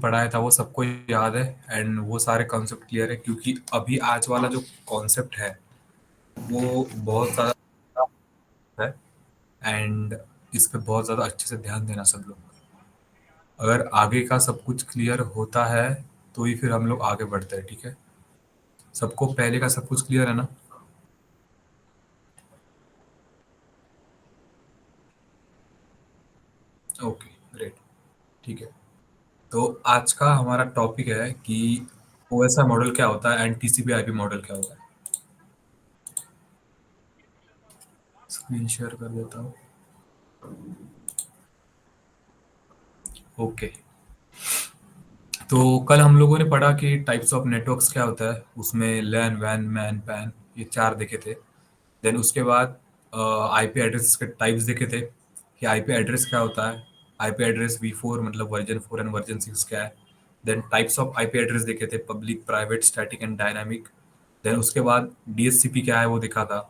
पढ़ाया था वो सबको याद है एंड वो सारे कॉन्सेप्ट क्लियर है, क्योंकि अभी आज वाला जो कॉन्सेप्ट है वो बहुत ज़्यादा है एंड इस पे बहुत ज़्यादा अच्छे से ध्यान देना सब लोग। अगर आगे का सब कुछ क्लियर होता है तो ही फिर हम लोग आगे बढ़ते हैं, ठीक है। सबको पहले का सब कुछ क्लियर है ना? ओके, ग्रेट, ठीक है। तो आज का हमारा टॉपिक है कि ओएसआई मॉडल क्या होता है एंड टीसीपी आईपी मॉडल क्या होता है। स्क्रीन शेयर कर देता हूँ। ओके, तो कल हम लोगों ने पढ़ा कि टाइप्स ऑफ नेटवर्क्स क्या होता है, उसमें लैन वैन मैन पैन ये चार देखे थे। देन उसके बाद आईपी एड्रेस के टाइप्स देखे थे कि आईपी एड्रेस क्या होता है, आईपी एड्रेस वी4 मतलब वर्जन 4 एंड वर्जन 6 क्या है। Then types of IP address देखे थे, public private static and dynamic. Then उसके बाद डीएससीपी क्या है वो देखा था।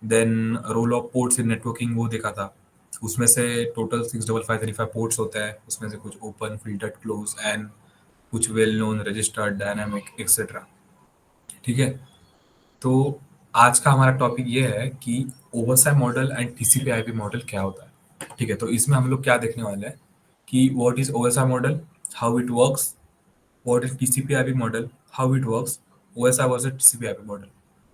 Then role of ports in networking वो देखा था। उसमें से टोटल 65535 पोर्ट्स होते हैं, उसमें से कुछ ओपन फिल्टर्ड क्लोज एंड कुछ well known registered dynamic etcetera, ठीक है। तो आज का हमारा टॉपिक ये है कि OSI model and TCP IP model क्या होता है, ठीक है। तो इसमें हम लोग क्या देखने वाले हैं कि what is OSI model, how it works, what is TCP IP model, how it works, OSI versus TCP IP model.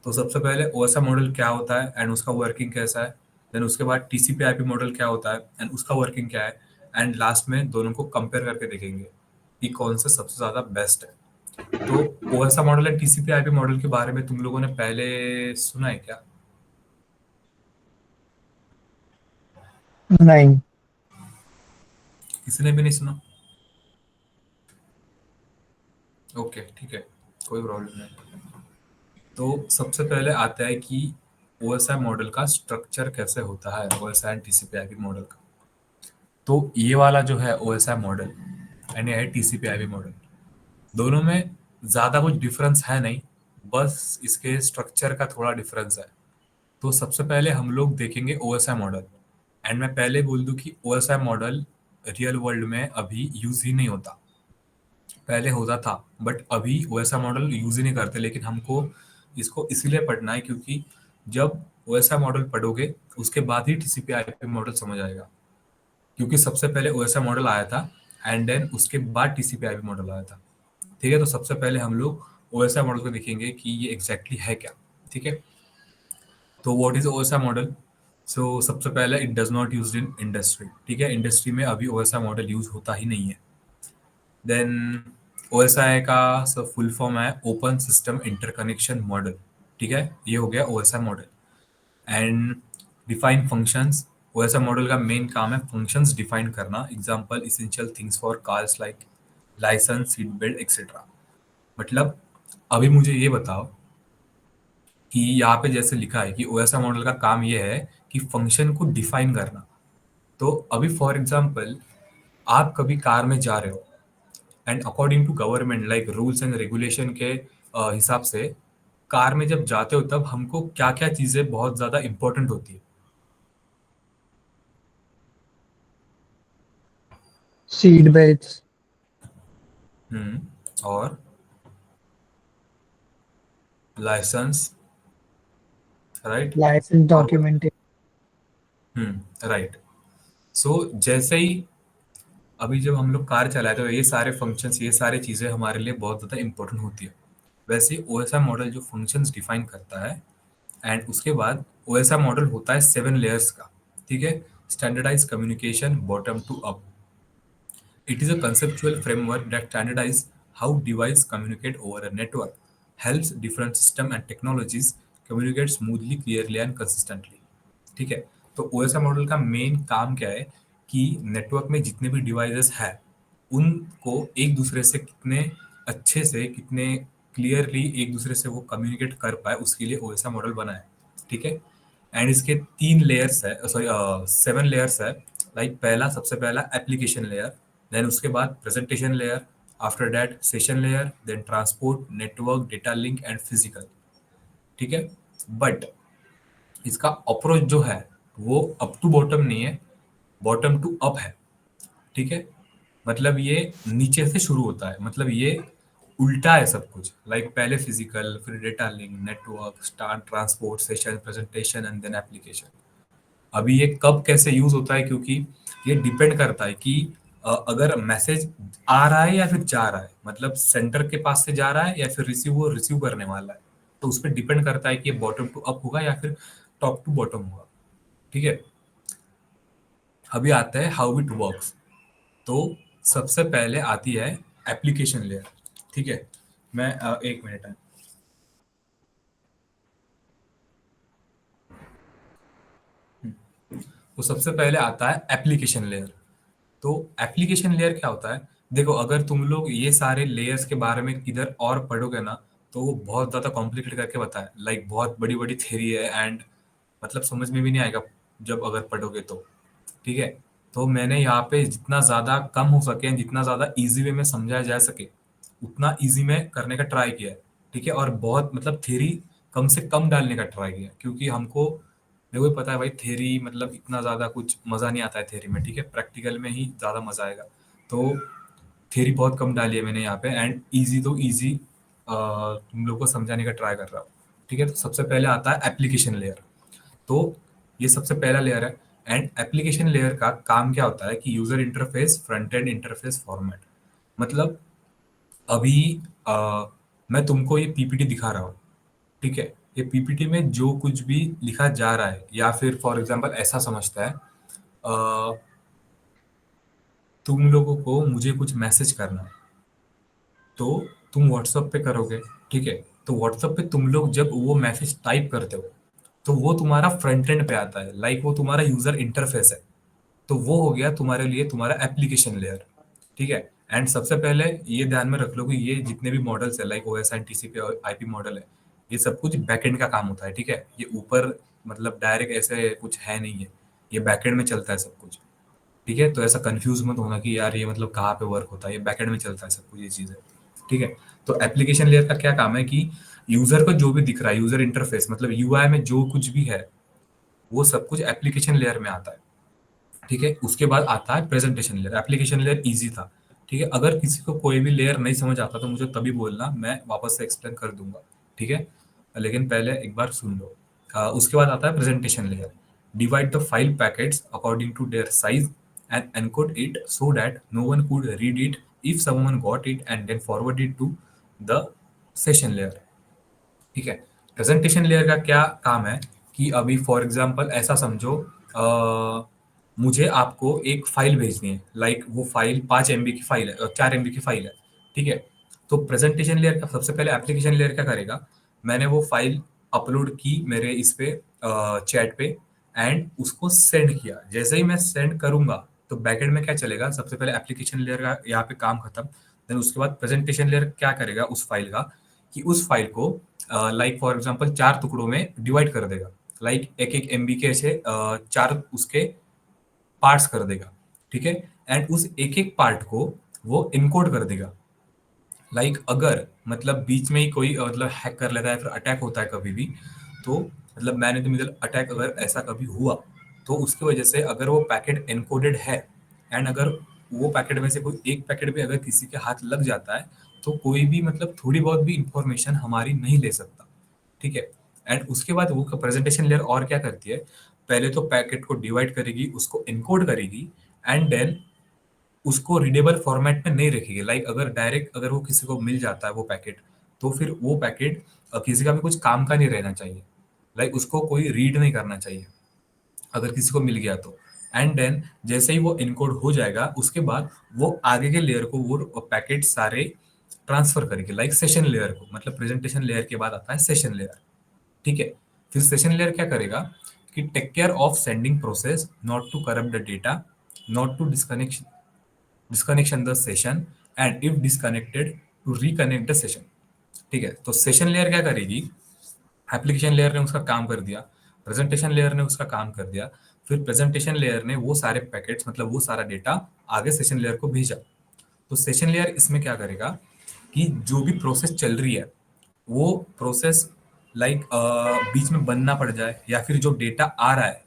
तो सबसे पहले ओएसआई मॉडल क्या होता है एंड उसका वर्किंग कैसा है। देन उसके बाद टीसीपी आईपी मॉडल क्या होता है एंड उसका वर्किंग क्या है। एंड लास्ट में दोनों को कंपेयर करके देखेंगे कि कौन सा सबसे ज्यादा बेस्ट है। तो OSI model and TCP IP model के बारे में तुम लोगों ने पहले सुना है क्या? नहीं। किसी ने भी नहीं सुना? ओके, ठीक है, कोई प्रॉब्लम नहीं। तो सबसे पहले आता है कि ओएसआई मॉडल का स्ट्रक्चर कैसे होता है, OSI and TCP IP model का। तो ये वाला जो है ओएसआई मॉडल एंड ये है टीसीपी आईपी मॉडल, दोनों में ज्यादा कुछ डिफरेंस है नहीं, बस इसके स्ट्रक्चर का थोड़ा डिफरेंस है। तो सबसे पहले हम लोग देखेंगे ओएसआई मॉडल। एंड मैं पहले बोल दूं कि ओएसआई मॉडल रियल वर्ल्ड में अभी यूज ही नहीं होता। पहले होता था बट अभी ओएसआई मॉडल यूज ही नहीं करते, लेकिन हमको इसको इसीलिए पढ़ना है क्योंकि जब ओएसआई मॉडल पढ़ोगे उसके बाद ही टीसीपी आईपी मॉडल समझ आएगा। क्योंकि सबसे पहले ओएसआई मॉडल आया था एंड देन उसके बाद टीसीपी आईपी मॉडल आया था, ठीक है। तो सबसे पहले हम लोग ओएसआई मॉडल को देखेंगे कि ये एग्जैक्टली है क्या, ठीक है। तो व्हाट इज ओएसआई मॉडल? सो सबसे पहले it does not used in industry, ठीक है। इंडस्ट्री में अभी ओएसआई मॉडल यूज होता ही नहीं है। देन ओएसआई का सब फुल फॉर्म है ओपन सिस्टम इंटरकनेक्शन मॉडल, ठीक है। ये हो गया OSI model. And define functions, OSI model का मेन काम है फंक्शंस डिफाइन करना, example essential things for cars like licence, seat belt etcetera. मतलब अभी मुझे ये बताओ कि यहाँ पे जैसे लिखा है कि ओएसआई मॉडल का काम ये है कि फंक्शन को डिफाइन करना। तो अभी फॉर एग्जांपल आप कभी कार में जा रहे हो and according to government like rules and regulation के हिसाब से कार में जब जाते हो तब हमको क्या क्या चीजें बहुत ज्यादा इंपॉर्टेंट होती है। Seat belt. और लाइसेंस, राइट। लाइसेंस और डॉक्यूमेंट। राइट। सो जैसे ही अभी जब हम लोग कार चलाते हैं तो ये सारे फंक्शंस, ये सारी चीजें हमारे लिए बहुत ज्यादा इंपॉर्टेंट होती है। वैसे ही ओएसआई मॉडल जो फंक्शंस डिफाइन करता है एंड उसके बाद ओएसआई मॉडल होता है 7 लेयर्स का, ठीक है। Standardise communication bottom to up, it is a conceptual framework that standardizes how devices communicate over a network, helps different systems and technologies communicate smoothly, clearly and consistently, ठीक है। तो OSI model का main काम क्या है कि network में जितने भी डिवाइसेस है उनको एक दूसरे से कितने अच्छे से, कितने क्लियरली एक दूसरे से वो कम्युनिकेट कर पाए, उसके लिए ओएसआई मॉडल बना है, ठीक है। एंड इसके 3 लेयर्स है, सॉरी 7 लेयर्स है। लाइक पहला, सबसे पहला एप्लीकेशन लेयर, देन उसके बाद presentation layer, after that session layer, then transport network data link and physical, ठीक है। बट इसका अप्रोच जो है वो अप टू बॉटम नहीं है, बॉटम टू अप है, ठीक है। मतलब ये नीचे से शुरू होता है, मतलब ये उल्टा है सब कुछ। लाइक पहले फिजिकल, फिर data link, network, start, transport, session, presentation and then application. अभी ये कब कैसे यूज होता है, क्योंकि ये डिपेंड करता है कि अगर मैसेज आ रहा है या फिर जा रहा है, मतलब सेंटर के पास से जा रहा है या फिर वो रिसीव करने वाला है। तो उस पर डिपेंड करता है कि ये बॉटम टू अप होगा या फिर टॉप टू बॉटम होगा। ठीक है। अभी आता है हाउ इट वर्क्स। तो सबसे पहले आती है एप्लीकेशन लेयर। ठीक है। मैं एक मिनट है। तो सबसे पहले आता है एप्लीकेशन लेयर। तो एप्लीकेशन लेयर क्या होता है? देखो, अगर तुम लोग ये सारे लेयर्स के बारे में किधर और पढ़ोगे ना, तो वो बहुत ज्यादा कॉम्प्लिकेट करके बताए, लाइक बहुत बड़ी बड़ी थ्योरी है, एंड मतलब समझ में भी नहीं आएगा जब अगर पढ़ोगे तो। ठीक है। तो मैंने यहाँ पे जितना ज्यादा कम हो सके, जितना ज्यादा इजी वे में समझाया जा सके, उतना इजी में करने का ट्राई किया है। ठीक है। और बहुत मतलब थ्योरी कम से कम डालने का ट्राई किया, क्योंकि हमको देखो ही पता है भाई, थ्योरी मतलब इतना ज्यादा कुछ मजा नहीं आता है थ्योरी में। ठीक है। प्रैक्टिकल में ही ज्यादा मजा आएगा। तो थ्योरी बहुत कम डाली है मैंने यहाँ पे, एंड इजी तो इजी तुम लोग को समझाने का ट्राई कर रहा हूँ। ठीक है। तो सबसे पहले आता है एप्लीकेशन लेयर। तो ये सबसे पहला लेयर है। एंड एप्लीकेशन लेयर का काम क्या होता है कि user interface, front end interface, format. मतलब अभी अ, मैं तुमको ये पीपीटी दिखा रहा हूँ। ठीक है। ये पीपीटी में जो कुछ भी लिखा जा रहा है, या फिर फॉर एग्जांपल ऐसा समझता है, तुम लोगों को मुझे कुछ मैसेज करना है, तो तुम व्हाट्सएप पे करोगे। ठीक है। तो व्हाट्सएप पे तुम लोग जब वो मैसेज टाइप करते हो, तो वो तुम्हारा फ्रंट एंड पे आता है, लाइक वो तुम्हारा यूजर इंटरफेस है। तो वो हो गया तुम्हारे लिए तुम्हारा एप्लीकेशन लेयर। ठीक है। एंड सबसे पहले ये ध्यान में रख लो कि ये जितने भी मॉडल्स है, लाइक ओएस एंड टीसीपी और आईपी मॉडल है, ये सब कुछ बैकएंड का काम होता है। ठीक है। ये ऊपर मतलब डायरेक्ट ऐसे कुछ है नहीं है, ये बैकएंड में चलता है सब कुछ। ठीक है। तो ऐसा कंफ्यूज मत होना कि यार ये मतलब कहाँ पे वर्क होता है, ये बैकएंड में चलता है सब कुछ, ये चीज़ है। ठीक है। तो एप्लीकेशन लेयर का क्या काम है कि यूजर को जो भी दिख रहा है, यूजर इंटरफेस मतलब यूआई में जो कुछ भी है, वो सब कुछ एप्लीकेशन लेयर में आता है। ठीक है। उसके बाद आता है presentation layer. Application layer easy था। ठीक है। अगर किसी को कोई भी लेयर नहीं समझ आता तो मुझे तभी बोलना, मैं वापस से एक्सप्लेन कर दूंगा। ठीक है। लेकिन पहले एक बार सुन लो। उसके बाद आता है presentation layer. Divide the file packets according to their size and encode it so that no one could read it if someone got it and then forward it to the session layer. ठीक है। Presentation layer का क्या काम है कि अभी for example ऐसा समझो, मुझे आपको एक फाइल भेजनी है, लाइक वो फाइल 5 MB की फाइल है, 4 MB की फाइल है। ठीक है। तो प्रेजेंटेशन लेयर का सबसे पहले एप्लीकेशन लेयर क्या करेगा, मैंने वो फाइल अपलोड की मेरे इस पे चैट पे, एंड उसको सेंड किया। जैसे ही मैं सेंड करूंगा, तो बैकएंड में क्या चलेगा, सबसे पहले एप्लीकेशन लेयर का यहाँ पे काम खत्म। देन उसके बाद प्रेजेंटेशन लेयर क्या करेगा उस फाइल का, कि उस फाइल को लाइक फॉर एग्जांपल 4 टुकड़ों में डिवाइड कर देगा। लाइक एक एक MB के ऐसे 4 उसके पार्ट्स कर देगा। ठीक है। एंड उस एक एक पार्ट को वो इनकोड कर देगा। लाइक अगर मतलब बीच में ही कोई मतलब हैक कर लेता है, फिर अटैक होता है कभी भी, तो मतलब man in the middle attack अगर ऐसा कभी हुआ, तो उसकी वजह से अगर वो पैकेट एनकोडेड है, एंड अगर वो पैकेट में से कोई एक पैकेट भी अगर किसी के हाथ लग जाता है, तो कोई भी मतलब थोड़ी बहुत भी इंफॉर्मेशन हमारी नहीं ले सकता। ठीक है। एंड उसके बाद वो प्रेजेंटेशन लेयर और क्या करती है, पहले तो पैकेट को डिवाइड करेगी, उसको इनकोड करेगी, एंड देन उसको रीडेबल फॉर्मेट में नहीं रखेगी। लाइक अगर डायरेक्ट अगर वो किसी को मिल जाता है वो पैकेट, तो फिर वो पैकेट किसी का भी कुछ काम का नहीं रहना चाहिए। लाइक उसको कोई रीड नहीं करना चाहिए अगर किसी को मिल गया तो। एंड देन जैसे ही वो इनकोड हो जाएगा, उसके बाद वो आगे के लेयर को वो पैकेट सारे ट्रांसफर करेगी, लाइक सेशन लेयर को। मतलब प्रेजेंटेशन लेयर के बाद आता है सेशन लेयर। ठीक है। फिर सेशन लेयर क्या करेगा कि take care of sending process, not to corrupt the data, not to disconnection the session, and if disconnected to reconnect the session. ठीक है। तो सेशन लेयर क्या करेगी, एप्लीकेशन लेयर ने उसका काम कर दिया, प्रेजेंटेशन लेयर ने उसका काम कर दिया, फिर प्रेजेंटेशन लेयर ने वो सारे पैकेट्स मतलब वो सारा डेटा आगे सेशन लेयर को भेजा। तो सेशन लेयर इसमें क्या करेगा कि जो भी प्रोसेस चल रही है, वो प्रोसेस लाइक बीच में बंद ना पड़ जाए, या फिर जो डेटा आ रहा है,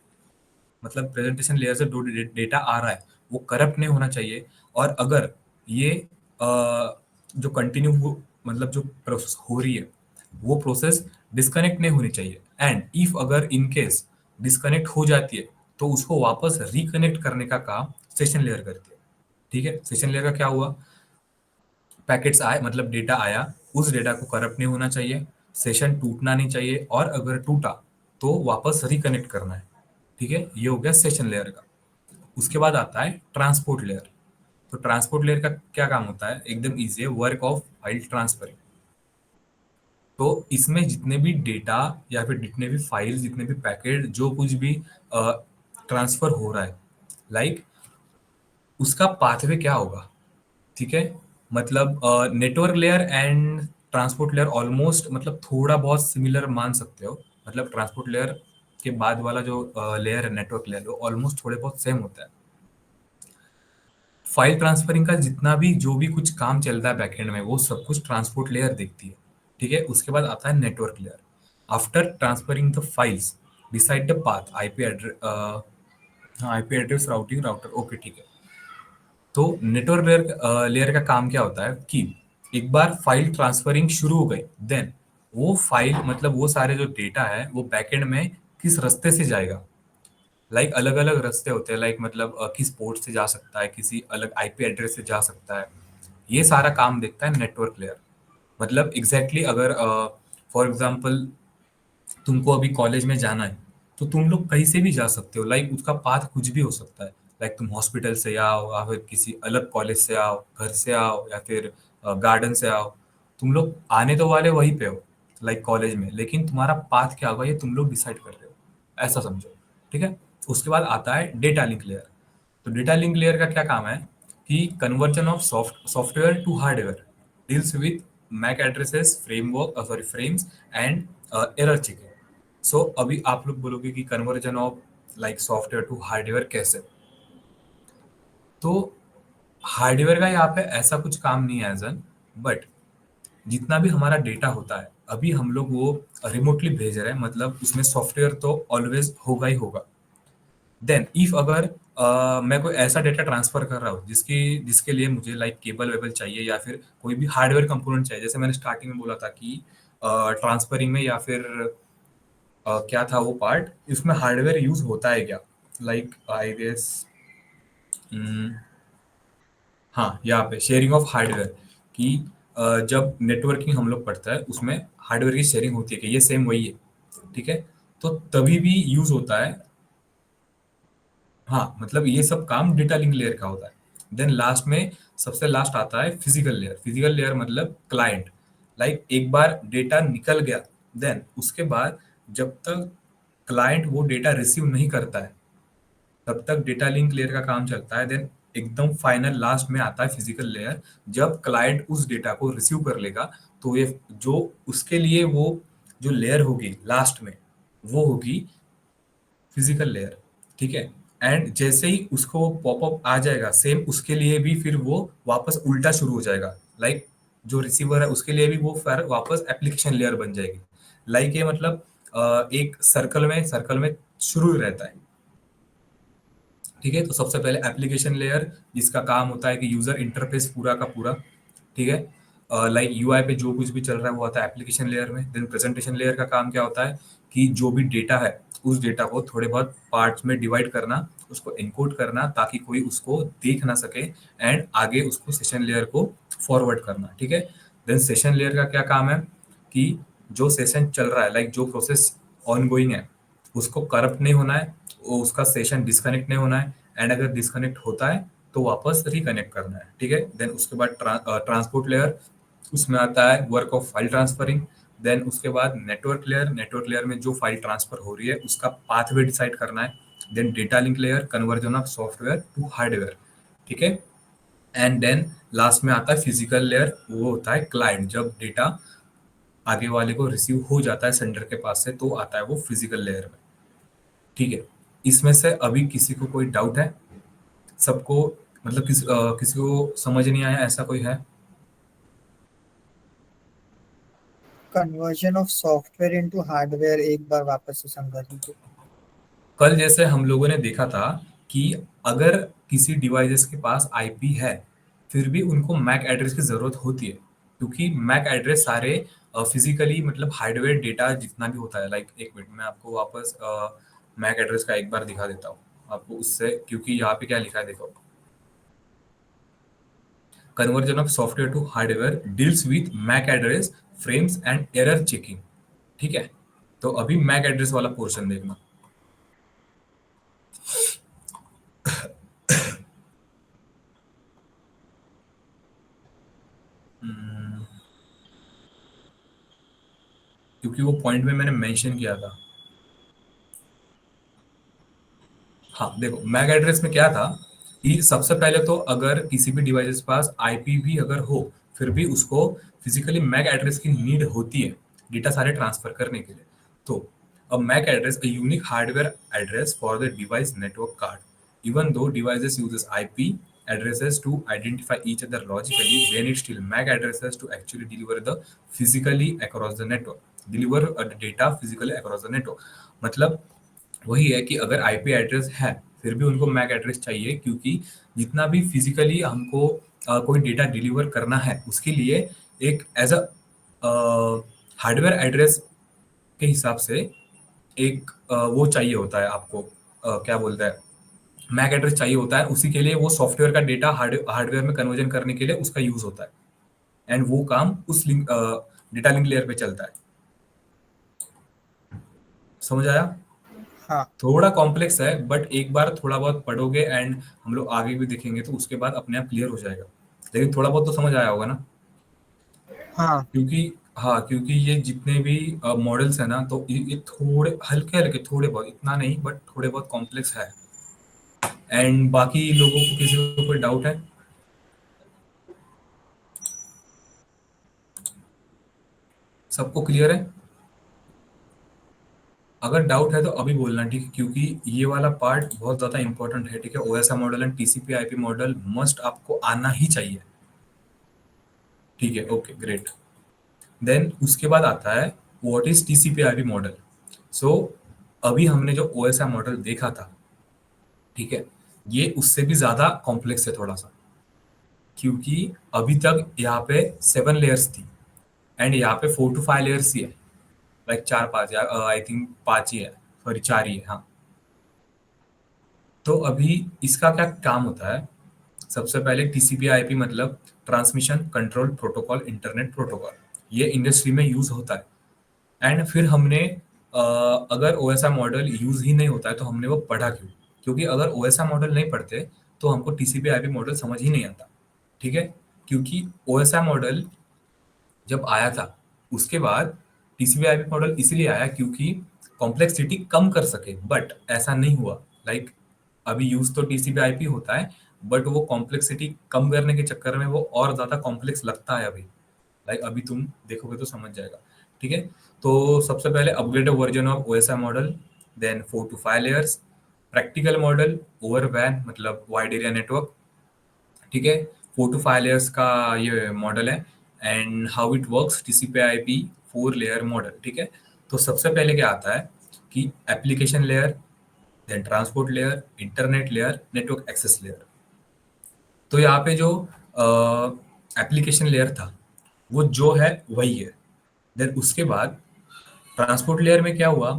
मतलब प्रेजेंटेशन लेयर से जो डेटा आ रहा है वो करप्ट नहीं होना चाहिए, और अगर ये जो कंटिन्यू मतलब जो प्रोसेस हो रही है वो प्रोसेस डिस्कनेक्ट नहीं होनी चाहिए, एंड इफ अगर इन केस डिस्कनेक्ट हो जाती है तो उसको वापस रिकनेक्ट करने का काम सेशन लेयर करती है। ठीक है, सेशन लेयर का क्या हुआ, पैकेट्स आए मतलब डेटा आया, उस डेटा को करप्ट नहीं होना चाहिए, सेशन टूटना नहीं चाहिए, और अगर टूटा तो वापस रिकनेक्ट करना है। ठीक है, ये हो गया सेशन लेयर का। उसके बाद आता है ट्रांसपोर्ट लेयर। तो ट्रांसपोर्ट लेयर का क्या काम होता है, एकदम इजी है, वर्क ऑफ फाइल ट्रांसफरिंग। तो इसमें जितने भी डेटा या फिर जितने भी फाइल, जितने भी पैकेट, जो कुछ भी ट्रांसफर हो रहा है, लाइक उसका पाथवे क्या होगा। ठीक है, मतलब network layer and transport layer almost मतलब थोड़ा बहुत सिमिलर मान सकते हो। मतलब ट्रांसपोर्ट लेयर के बाद वाला जो लेयर है नेटवर्क लेयर, वो ऑलमोस्ट थोड़े बहुत सेम होता है। फाइल ट्रांसफरिंग का जितना भी जो भी कुछ काम चल रहा है बैकएंड में, वो सब कुछ ट्रांसपोर्ट लेयर देखती है। ठीक है, उसके बाद आता है network layer. After transferring the files decide the path, IP address, हाँ IP address, routing, router, okay ठीक है। तो नेटवर्क लेयर लेयर का काम क्या होता है कि एक बार फाइल ट्रांसफरिंग शुरू हो गई, देन वो फाइल मतलब वो सारे जो डेटा है वो बैकएंड में किस रास्ते से जाएगा। लाइक अलग अलग रास्ते होते हैं, लाइक मतलब किस पोर्ट से जा सकता है, किसी अलग आईपी एड्रेस से जा सकता है। ये सारा काम देखता है नेटवर्क लेयर। मतलब एग्जैक्टली अगर फॉर एग्जांपल तुमको अभी कॉलेज में जाना है तो तुम लोग कहीं से भी जा सकते हो, लाइक उसका पाथ कुछ भी हो सकता है। लाइक तुम हॉस्पिटल से आओ या फिर किसी अलग कॉलेज से आओ, घर से आओ या फिर गार्डन से आओ, तुम लोग आने तो वाले वहीं पे हो लाइक कॉलेज में, लेकिन तुम्हारा पाथ क्या होगा ये तुम लोग डिसाइड कर रहे हो, ऐसा समझो। ठीक है, उसके बाद आता है डेटा लिंक लेयर। तो डेटा लिंक लेयर का क्या काम है कि conversion of software to hardware, deals with MAC addresses, framework, sorry frames and error checking. So अभी आप लोग बोलोगे कि conversion of like software to hardware कैसे। तो हार्डवेयर का यहाँ पे ऐसा कुछ काम नहीं है एजन, बट जितना भी हमारा डेटा होता है अभी हम लोग वो रिमोटली भेज रहे हैं, मतलब उसमें सॉफ्टवेयर तो ऑलवेज होगा ही होगा। देन इफ अगर मैं कोई ऐसा डेटा ट्रांसफर कर रहा हूँ जिसकी जिसके लिए मुझे लाइक केबल वेबल चाहिए या फिर कोई भी हार्डवेयर कंपोनेंट चाहिए, जैसे मैंने स्टार्टिंग में बोला था कि ट्रांसफरिंग में या फिर क्या था वो पार्ट, इसमें हार्डवेयर यूज होता है क्या, लाइक आई गेस, हाँ यहाँ पे शेयरिंग ऑफ हार्डवेयर कि जब नेटवर्किंग हम लोग पढ़ता है उसमें हार्डवेयर की शेयरिंग होती है कि ये सेम वही है। ठीक है, तो तभी भी यूज होता है। हाँ मतलब ये सब काम डेटा लिंक लेयर का होता है। देन लास्ट में सबसे लास्ट आता है फिजिकल लेयर। फिजिकल लेयर मतलब क्लाइंट, लाइक एक बार डेटा निकल गया, देन उसके बाद जब तक क्लाइंट वो डेटा रिसीव नहीं करता है तब तक डेटा लिंक लेयर का काम चलता है। देन एकदम फाइनल लास्ट में आता है फिजिकल लेयर। जब क्लाइंट उस डेटा को रिसीव कर लेगा तो ये जो उसके लिए वो जो लेयर होगी लास्ट में वो होगी फिजिकल लेयर। ठीक है, एंड जैसे ही उसको पॉपअप आ जाएगा सेम उसके लिए भी फिर वो वापस उल्टा शुरू हो जाएगा, लाइक जो रिसीवर है उसके लिए भी वो फिर वापस एप्लीकेशन लेयर बन जाएगी। लाइक ये मतलब एक सर्कल में शुरू ही रहता है। ठीक है, तो सबसे पहले एप्लीकेशन लेयर जिसका काम होता है कि यूजर इंटरफेस पूरा का पूरा। ठीक है, लाइक यूआई पे जो कुछ भी चल रहा है वो आता है एप्लीकेशन लेयर में। देन प्रेजेंटेशन लेयर का काम क्या होता है कि जो भी डेटा है उस डेटा को थोड़े बहुत पार्ट्स में डिवाइड करना, उसको एनकोड करना ताकि कोई उसको देख ना सके, एंड आगे उसको सेशन लेयर को फॉरवर्ड करना। ठीक है, देन सेशन लेयर का क्या काम है कि जो सेशन चल रहा है लाइक जो प्रोसेस ऑन गोइंग है उसको करप्ट नहीं होना है, वो उसका सेशन डिस्कनेक्ट नहीं होना है, एंड अगर डिस्कनेक्ट होता है तो वापस रिकनेक्ट करना है। ठीक है, देन उसके बाद ट्रांसपोर्ट लेयर, उसमें आता है work of file transferring. Then उसके बाद नेटवर्क लेयर, नेटवर्क लेयर में जो फाइल ट्रांसफर हो रही है उसका पाथवे डिसाइड करना है। Then data link layer, conversion of software to hardware. ठीक है, एंड देन लास्ट में आता है फिजिकल लेयर, वो होता है क्लाइंट, जब डेटा आगे वाले को रिसीव हो जाता है सेंडर के पास से तो आता है वो फिजिकल लेयर में। ठीक है, इसमें से अभी किसी को कोई डाउट है, सबको मतलब किसी को समझ नहीं आया ऐसा कोई है। Conversion of software into hardware एक बार वापस से समझा दीजिए। कल जैसे हम लोगों ने देखा था कि अगर किसी डिवाइसेस के पास आईपी है फिर भी उनको मैक एड्रेस की जरूरत होती है, क्योंकि मैक एड्रेस सारे फिजिकली मतलब हार्डवेयर डेटा जितना भी होता है, लाइक एक मिनट मैं आपको वापस मैक एड्रेस का एक बार दिखा देता हूँ आपको उससे, क्योंकि यहाँ पे क्या लिखा है देखो, conversion of software to hardware deals with MAC address frames and error checking. ठीक है, तो अभी मैक एड्रेस वाला पोर्शन देखना। हम्म, क्योंकि वो पॉइंट में मैंने मेंशन किया था। हाँ देखो, मैक एड्रेस में क्या था कि सबसे पहले तो अगर किसी भी डिवाइस के पास आईपी भी अगर हो फिर भी उसको फिजिकली मैक एड्रेस की नीड होती है डेटा सारे ट्रांसफर करने के लिए। तो a MAC address a unique hardware address for the device network card. Even though devices uses IP addresses to identify each other logically, they need still MAC addresses to actually deliver the physically across the network. Deliver the data physically across the network. मतलब वही है कि अगर IP address है फिर भी उनको Mac address चाहिए, क्योंकि जितना भी फिजिकली हमको कोई डेटा डिलीवर करना है उसके लिए एक एज अ हार्डवेयर एड्रेस के हिसाब से एक वो चाहिए होता है आपको, क्या बोलते हैं, मैक एड्रेस चाहिए होता है, उसी के लिए वो सॉफ्टवेयर का डेटा हार्डवेयर में कन्वर्जन करने के लिए उसका यूज होता है। एंड वो काम उस लिंक डेटा लिंक लेयर पे चलता है। समझ आया? हाँ थोड़ा कॉम्प्लेक्स है बट एक बार थोड़ा बहुत पढ़ोगे एंड हम लोग आगे भी देखेंगे तो उसके बाद अपने आप क्लियर हो जाएगा। लेकिन थोड़ा बहुत तो समझ आया होगा ना? हाँ क्योंकि हाँ, क्योंकि ये जितने भी मॉडल्स है ना तो ये थोड़े हल्के हल्के, थोड़े बहुत, इतना नहीं बट थोड़े बहुत कॉम्प्लेक्स है। एंड बाकी लोगों को किसी को कोई डाउट है? सबको क्लियर है? अगर डाउट है तो अभी बोलना, ठीक है, क्योंकि ये वाला पार्ट बहुत ज्यादा इंपॉर्टेंट है। ठीक है, OSI model and TCP IP model must आपको आना ही चाहिए। ठीक है, ओके ग्रेट। देन उसके बाद आता है what is TCP IP model. So अभी हमने जो ओएसआई मॉडल देखा था, ठीक है, ये उससे भी ज्यादा कॉम्प्लेक्स है थोड़ा सा, क्योंकि अभी तक यहाँ पे 7 लेयर्स थी एंड यहाँ पे 4 to 5 लेयर्स ही है, लाइक 4 5 या आई थिंक 5 ही है, सॉरी 4 ही है, हाँ। तो अभी इसका क्या काम होता है? सबसे पहले टीसीपी आईपी मतलब transmission control protocol internet protocol, ये इंडस्ट्री में यूज होता है। एंड फिर हमने अगर ओएसआई मॉडल यूज ही नहीं होता है तो हमने वो पढ़ा क्यों? क्योंकि अगर ओएसआई मॉडल नहीं पढ़ते तो हमको टीसीपी आईपी मॉडल समझ ही नहीं आता। ठीक है, क्योंकि ओएसआई मॉडल जब आया था उसके बाद टीसीपी आईपी मॉडल इसलिए आया क्योंकि कॉम्प्लेक्सिटी कम कर सके, बट ऐसा नहीं हुआ। लाइक अभी यूज तो टीसीपी आईपी होता है बट वो कॉम्प्लेक्सिटी कम करने के चक्कर में वो और ज्यादा कॉम्प्लेक्स लगता है अभी। लाइक अभी तुम देखोगे तो समझ जाएगा। ठीक है, तो सबसे पहले upgraded version of OSI model, then 4 to 5 layers, practical model over वैन मतलब वाइड एरिया नेटवर्क। ठीक है, 4 to 5 लेयर्स का ये मॉडल है। And how it works, TCP IP 4 layer model. ठीक है, तो सबसे पहले क्या आता है कि application layer, then transport layer, internet layer, network access layer. तो यहाँ पे जो एप्लीकेशन लेयर था वो जो है वही है। देन उसके बाद ट्रांसपोर्ट लेयर में क्या हुआ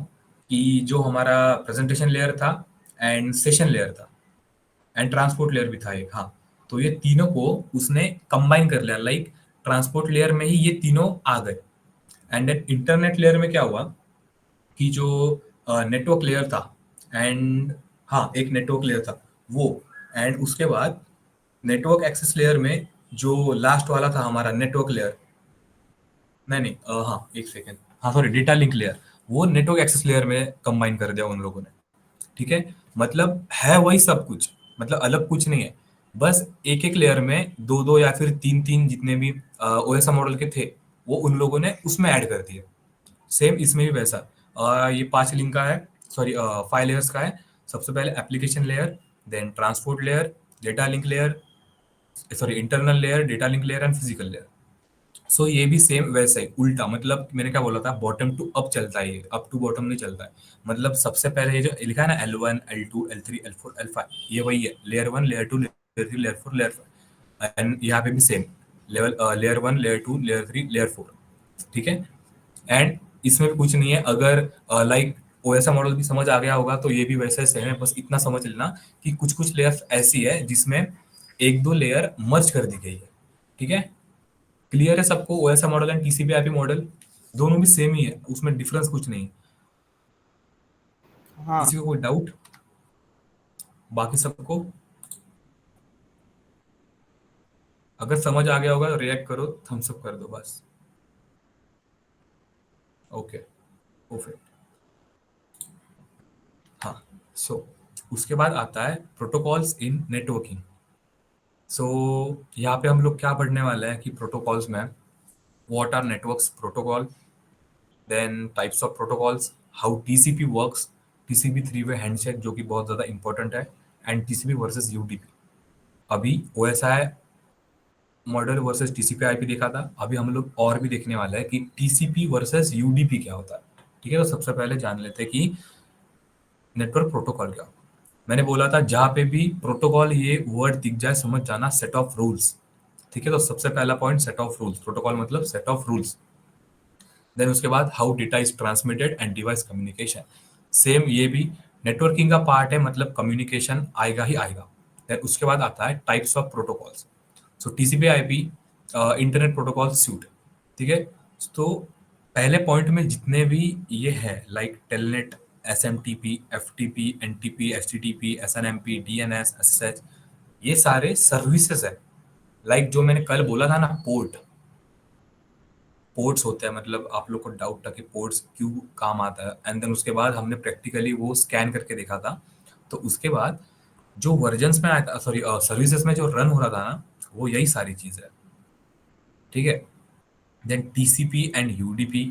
कि जो हमारा प्रेजेंटेशन लेयर था एंड सेशन लेयर था एंड ट्रांसपोर्ट लेयर भी था एक, हाँ, तो ये तीनों को उसने कंबाइन कर लिया। लाइक ट्रांसपोर्ट लेयर में ही ये तीनों आ गए। एंड देन इंटरनेट लेयर में क्या हुआ कि जो नेटवर्क लेयर था, एंड हाँ एक नेटवर्क लेयर था वो, एंड उसके बाद नेटवर्क एक्सेस लेयर में जो लास्ट वाला था हमारा नेटवर्क लेयर, नहीं नहीं हाँ एक सेकेंड, हाँ सॉरी डेटा लिंक लेयर, वो नेटवर्क एक्सेस लेयर में कंबाइन कर दिया उन लोगों ने। ठीक है, मतलब है वही सब कुछ, मतलब अलग कुछ नहीं है। बस एक एक लेयर में दो दो या फिर तीन तीन जितने भी ओएसआई मॉडल के थे वो उन लोगों ने उसमें ऐड कर दिए। सेम इसमें भी वैसा। ये 5 लिंक का है, सॉरी 5 लेयर्स का है। सबसे पहले application layer, then transport layer, data link layer, sorry internal layer, data link layer and physical layer. So ये भी सेम वैसे ही उल्टा, मतलब मैंने क्या बोला था, बॉटम टू अप चलता है, ये अप टू बॉटम नहीं चलता है। मतलब सबसे पहले ये जो लिखा है ना L1 L2 L3 L4 L5, ये वही है, layer 1 layer 2 layer 3 layer 4 layer 5। And यहाँ पे भी same level, layer 1 layer 2 layer 3 layer 4, ठीक है। एंड इसमें भी कुछ नहीं है, अगर लाइक ओएसआई मॉडल भी समझ आ गया होगा तो ये भी वैसे सेम है, बस इतना समझ लेना कि कुछ कुछ लेयर्स ऐसी है जिसमें एक दो लेयर मर्ज कर दी गई है, ठीक है। क्लियर है सबको, OSI model and TCP IP model दोनों भी सेम ही है, उसमें डिफरेंस कुछ नहीं है। हाँ। किसी को कोई डाउट? बाकी सबको अगर समझ आ गया होगा तो रिएक्ट करो, थम्स अप कर दो बस। Okay, perfect. हाँ, सो उसके बाद आता है प्रोटोकॉल्स इन नेटवर्किंग। सो यहाँ पे हम लोग क्या पढ़ने वाले हैं कि प्रोटोकॉल्स में what are networks protocol, then types of protocols, how TCP works, TCP three way handshake जो कि बहुत ज़्यादा इंपॉर्टेंट है, एंड टीसीपी वर्सेस यूडीपी। अभी OSI model versus TCP IP देखा था, अभी हम लोग और भी देखने वाले हैं कि टीसीपी वर्सेस यूडीपी क्या होता है, ठीक है। तो सबसे पहले जान लेते हैं कि नेटवर्क प्रोटोकॉल क्या होता है। मैंने बोला था जहां पे भी प्रोटोकॉल ये वर्ड दिख जाए समझ जाना सेट ऑफ रूल्स, ठीक है। तो सबसे पहला point set of rules, protocol मतलब सेट ऑफ रूल्स। देन उसके बाद how data is transmitted and device communication, same ये भी नेटवर्किंग का पार्ट है, मतलब कम्युनिकेशन आएगा ही आएगा। देन उसके बाद आता है types of protocols. So TCP IP internet protocol suit, ठीक है। तो पहले पॉइंट में जितने भी ये है like Telnet, S M T P, F T P, N T P, H T T P, S N M P, D N S, S H, ये सारे सर्विसेज है। लाइक जो मैंने कल बोला था ना, पोर्ट, पोर्ट्स होते हैं, मतलब आप लोग को डाउट था कि पोर्ट्स क्यों काम आता है, एंड देन उसके बाद हमने प्रैक्टिकली वो स्कैन करके देखा था। तो उसके बाद जो वर्जन्स में आया था, सॉरी सर्विसेज में जो रन हो रहा था ना, वो यही सारी चीज है, ठीक है। देन टीसीपी एंड यूडीपी,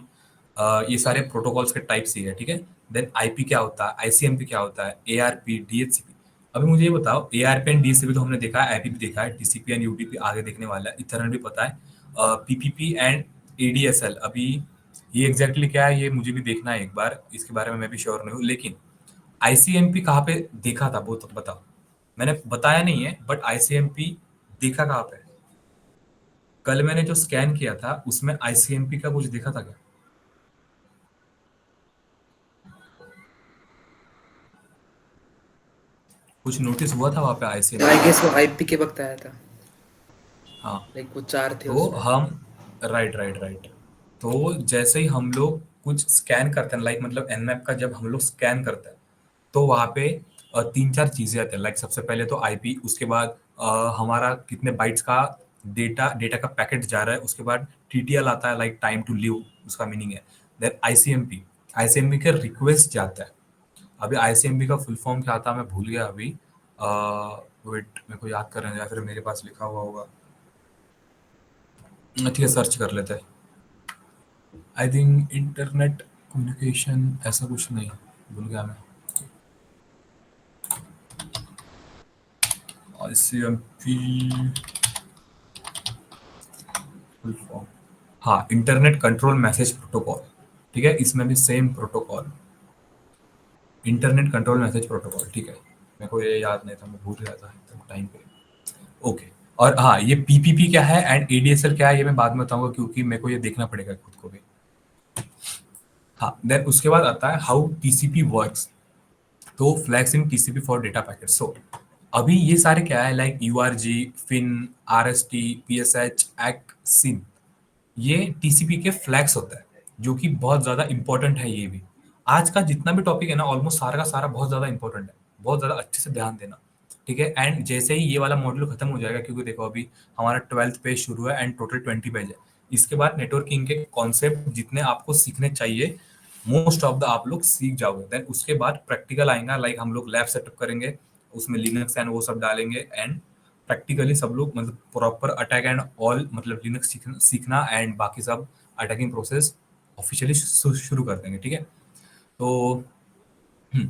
ये सारे प्रोटोकॉल्स के टाइप्स ही है, ठीक है। देन आईपी क्या होता है, आईसीएमपी क्या होता है, एआरपी, डीएचसीपी। अभी मुझे ये बताओ, एआरपी एंड डीएचसीपी तो हमने देखा है, आईपी भी देखा है, टीसीपी एंड यूडीपी आगे देखने वाला है, इथरनेट भी पता है, पीपीपी एंड एडीएसएल अभी ये एग्जैक्टली क्या है ये मुझे भी देखना है एक बार, इसके बारे में मैं भी श्योर नहीं हूँ। लेकिन आईसीएमपी कहाँ पे देखा था वो तो बताओ, मैंने बताया नहीं है, बट आईसीएमपी देखा कहाँ पे? कल मैंने जो स्कैन किया था उसमें आईसीएमपी का कुछ देखा था क्या? कुछ नोटिस हुआ था वहां पे आई आईसीएमपी? गेस वो आईपी के वक्त आया था, हाँ, लाइक वो 4 थे तो उसमें। हम राइट राइट राइट, तो जैसे ही हम लोग कुछ स्कैन करते हैं, लाइक मतलब एनमैप का जब हम लोग स्कैन करते हैं तो वहाँ पे तीन चार चीजें आती हैं। लाइक सबसे पहले तो आईपी, उसके बाद हमारा कितने बाइट्स का डेटा डेटा का पैकेट जा रहा है, उसके बाद टीटीएल आता है, लाइक टाइम टू लीव, उसका मीनिंग है। देन आईसीएमपी, आईसीएमपी के रिक्वेस्ट जाता है। अभी आईसीएमपी का फुल फॉर्म क्या था मैं भूल गया अभी, वेट मेरे को याद करने, या फिर मेरे पास लिखा हुआ होगा, ठीक है सर्च कर लेते हैं। आई थिंक इंटरनेट कम्युनिकेशन ऐसा कुछ नहीं, भूल गया मैं। आईसीएमपी फुल फॉर्म, हाँ, इंटरनेट कंट्रोल मैसेज प्रोटोकॉल, ठीक है। इसमें भी same protocol, internet control message protocol, ठीक है। मेरे को ये याद नहीं था, मैं भूल गया था एकदम टाइम पे। ओके, और हाँ, ये पीपीपी क्या है एंड एडीएसएल क्या है ये मैं बाद में बताऊंगा, क्योंकि मेरे को ये देखना पड़ेगा खुद को भी। हाँ, देन उसके बाद आता है हाउ टीसीपी वर्क्स, तो flags in TCP for data packet. So अभी ये सारे क्या है, like URG, FIN, RST, PSH, एक्ट, सिन, ये टीसीपी के फ्लैग्स होता है, जो कि बहुत ज्यादा इंपॉर्टेंट है। ये भी आज का जितना भी टॉपिक है ना, ऑलमोस्ट सारा का सारा बहुत ज्यादा इंपॉर्टेंट है, बहुत ज्यादा अच्छे से ध्यान देना, ठीक है। एंड जैसे ही ये वाला मॉड्यूल खत्म हो जाएगा, क्योंकि देखो अभी हमारा 12th पेज शुरू है एंड टोटल 20 पेज है, इसके बाद नेटवर्किंग के कॉन्सेप्ट जितने आपको सीखने चाहिए मोस्ट ऑफ द आप लोग सीख जाओगे। देन उसके बाद प्रैक्टिकल आएगा, लाइक हम लोग लैब सेटअप करेंगे, उसमें लिनक्स एंड वो सब डालेंगे, एंड प्रैक्टिकली सब लोग मतलब प्रॉपर अटैक एंड ऑल, मतलब लिनक्स सीखना एंड बाकी सब अटैकिंग प्रोसेस ऑफिशियली शुरू कर देंगे, ठीक है। तो हम्म,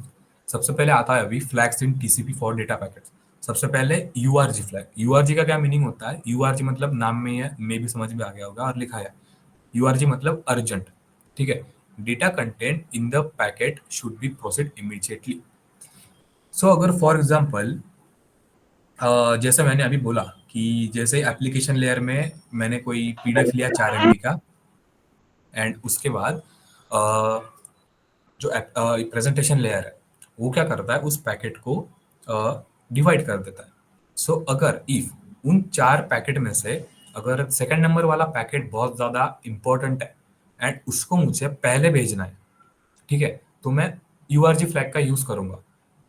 सबसे पहले आता है अभी flags in TCP for data packets. सबसे पहले यूआरजी फ्लैग। यूआरजी का क्या मीनिंग होता है? यूआरजी मतलब नाम में है, मे भी समझ में आ गया होगा और लिखा है। यूआरजी मतलब अर्जेंट, ठीक है। Data content in the packet should be processed immediately. So अगर फॉर एग्जांपल जैसे मैंने अभी बोला कि जैसे एप्लीकेशन लेयर में मैंने कोई पीडीएफ लिया 4 MB का, एंड उसके बाद जो प्रेजेंटेशन लेयर है वो क्या करता है, उस पैकेट को डिवाइड कर देता है। सो अगर इफ उन 4 पैकेट में से अगर सेकंड नंबर वाला पैकेट बहुत ज्यादा इंपॉर्टेंट है एंड उसको मुझे पहले भेजना है, ठीक है, तो मैं यूआरजी फ्लैग का यूज करूंगा।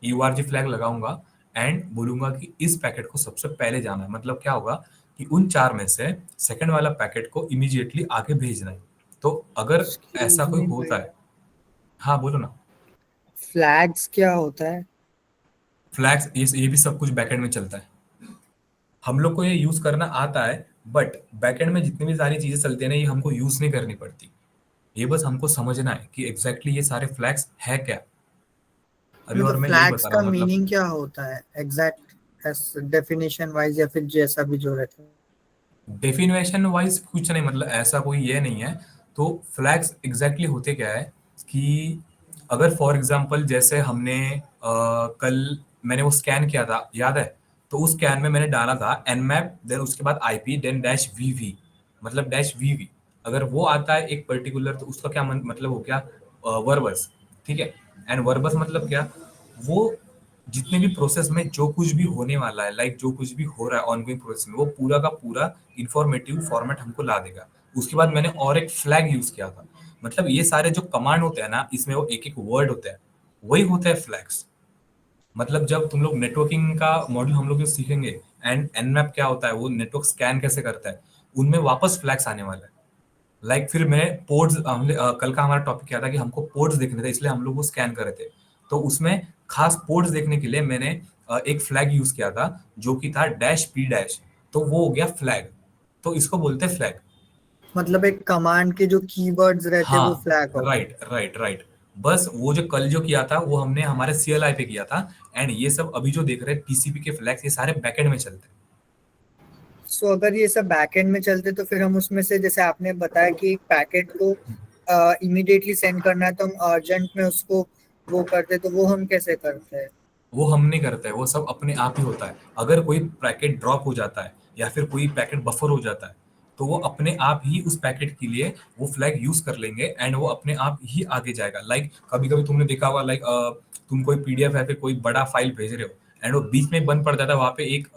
यूआरजी फ्लैग लगाऊंगा एंड बोलूंगा कि इस पैकेट को सबसे पहले जाना है। मतलब क्या होगा कि उन 4 में से सेकंड वाला पैकेट को इमीडिएटली आगे भेजना है। तो अगर ऐसा एक्सक्यूज कोई मी होता भाई, है। हाँ बोलो ना। फ्लैग्स क्या होता है? फ्लैग्स ये भी सब कुछ बैकएंड में चलता है। हम लोग को ये यूज करना आता है, बट बैकएंड में जितनी भी सारी चीजें चलती है ना, ये हमको यूज नहीं करनी पड़ती। ये बस हमको समझना है कि एग्जैक्टली ये सारे फ्लैग्स है क्या। अभी और मतलब मैं यही फ्लैग्स बता रहा का हूँ मतलब। मीनिंग क्या होता है एग्जैक्ट डेफिनेशन वाइज, या फिर जैसा भी जो रहता है? डेफिनेशन वाइज कुछ नहीं, मतलब ऐसा कोई ये नहीं है। तो फ्लैग्स एग्जैक्टली होते क्या है कि अगर फॉर एग्जांपल जैसे हमने कल मैंने वो स्कैन किया था, याद है? तो उस स्कैन में मैंने डाला था nmap, देन उसके बाद आईपी, देन डैश वीवी, मतलब डैश वीवी। अगर वो आता है एक पर्टिकुलर, तो उसका क्या मतलब हो गया? वर्बस, ठीक है। एंड वर्बस मतलब क्या? वो जितने भी प्रोसेस में जो कुछ भी होने वाला है, लाइक जो कुछ भी हो रहा है ऑनगोइंग प्रोसेस में, वो पूरा का पूरा इंफॉर्मेटिव फॉर्मेट हमको ला देगा। उसके बाद मैंने और एक फ्लैग यूज किया था। मतलब ये सारे जो कमांड होते हैं ना, इसमें वो एक एक वर्ड होता है, वही होता है फ्लैग्स। मतलब जब तुम लोग नेटवर्किंग का मॉडल हम लोग जो सीखेंगे, एंड एनमैप क्या होता है, वो नेटवर्क स्कैन कैसे करता है, उनमें वापस फ्लैग्स आने वाला है। फिर मैं पोर्ट्स, हमने कल का हमारा टॉपिक क्या था कि हमको पोर्ट्स देखने थे, इसलिए हम लोग वो स्कैन कर रहे थे। तो उसमें खास पोर्ट्स देखने के लिए मैंने एक फ्लैग यूज किया था, जो कि था डैश पी डैश। तो वो हो गया फ्लैग। तो इसको बोलते हैं फ्लैग। मतलब एक कमांड के जो कीवर्ड्स रहते हैं वो हाँ, फ्लैग हो गए। Right right right. बस वो जो कल जो किया था वो हमने हमारे सीएलआई पे किया था। एंड ये सब अभी जो देख रहे हैं टीसीपी के फ्लैग्स, ये सारे बैकएंड में चलते हैं। सो अगर ये सब बैकएंड में चलते तो फिर हम उसमें से, जैसे आपने बताया कि एक पैकेट को इमीडिएटली सेंड करना है, तो हम अर्जेंट में उसको वो करते, तो वो हम कैसे करते हैं? वो हम नहीं करते हैं, वो सब अपने आप ही होता है। अगर कोई पैकेट ड्रॉप हो जाता है या फिर कोई पैकेट बफर हो जाता है, तो वो अपने आप ही उस पैकेट के लिए वो फ्लैग यूज कर लेंगे एंड वो अपने आप ही आगे जाएगा। कभी कभी तुमने देखा होगा, तुम कोई पीडीएफ या फिर कोई बड़ा फाइल भेज रहे हो, एंड वो बीच में बंद पड़ जाता है। वहां पे एक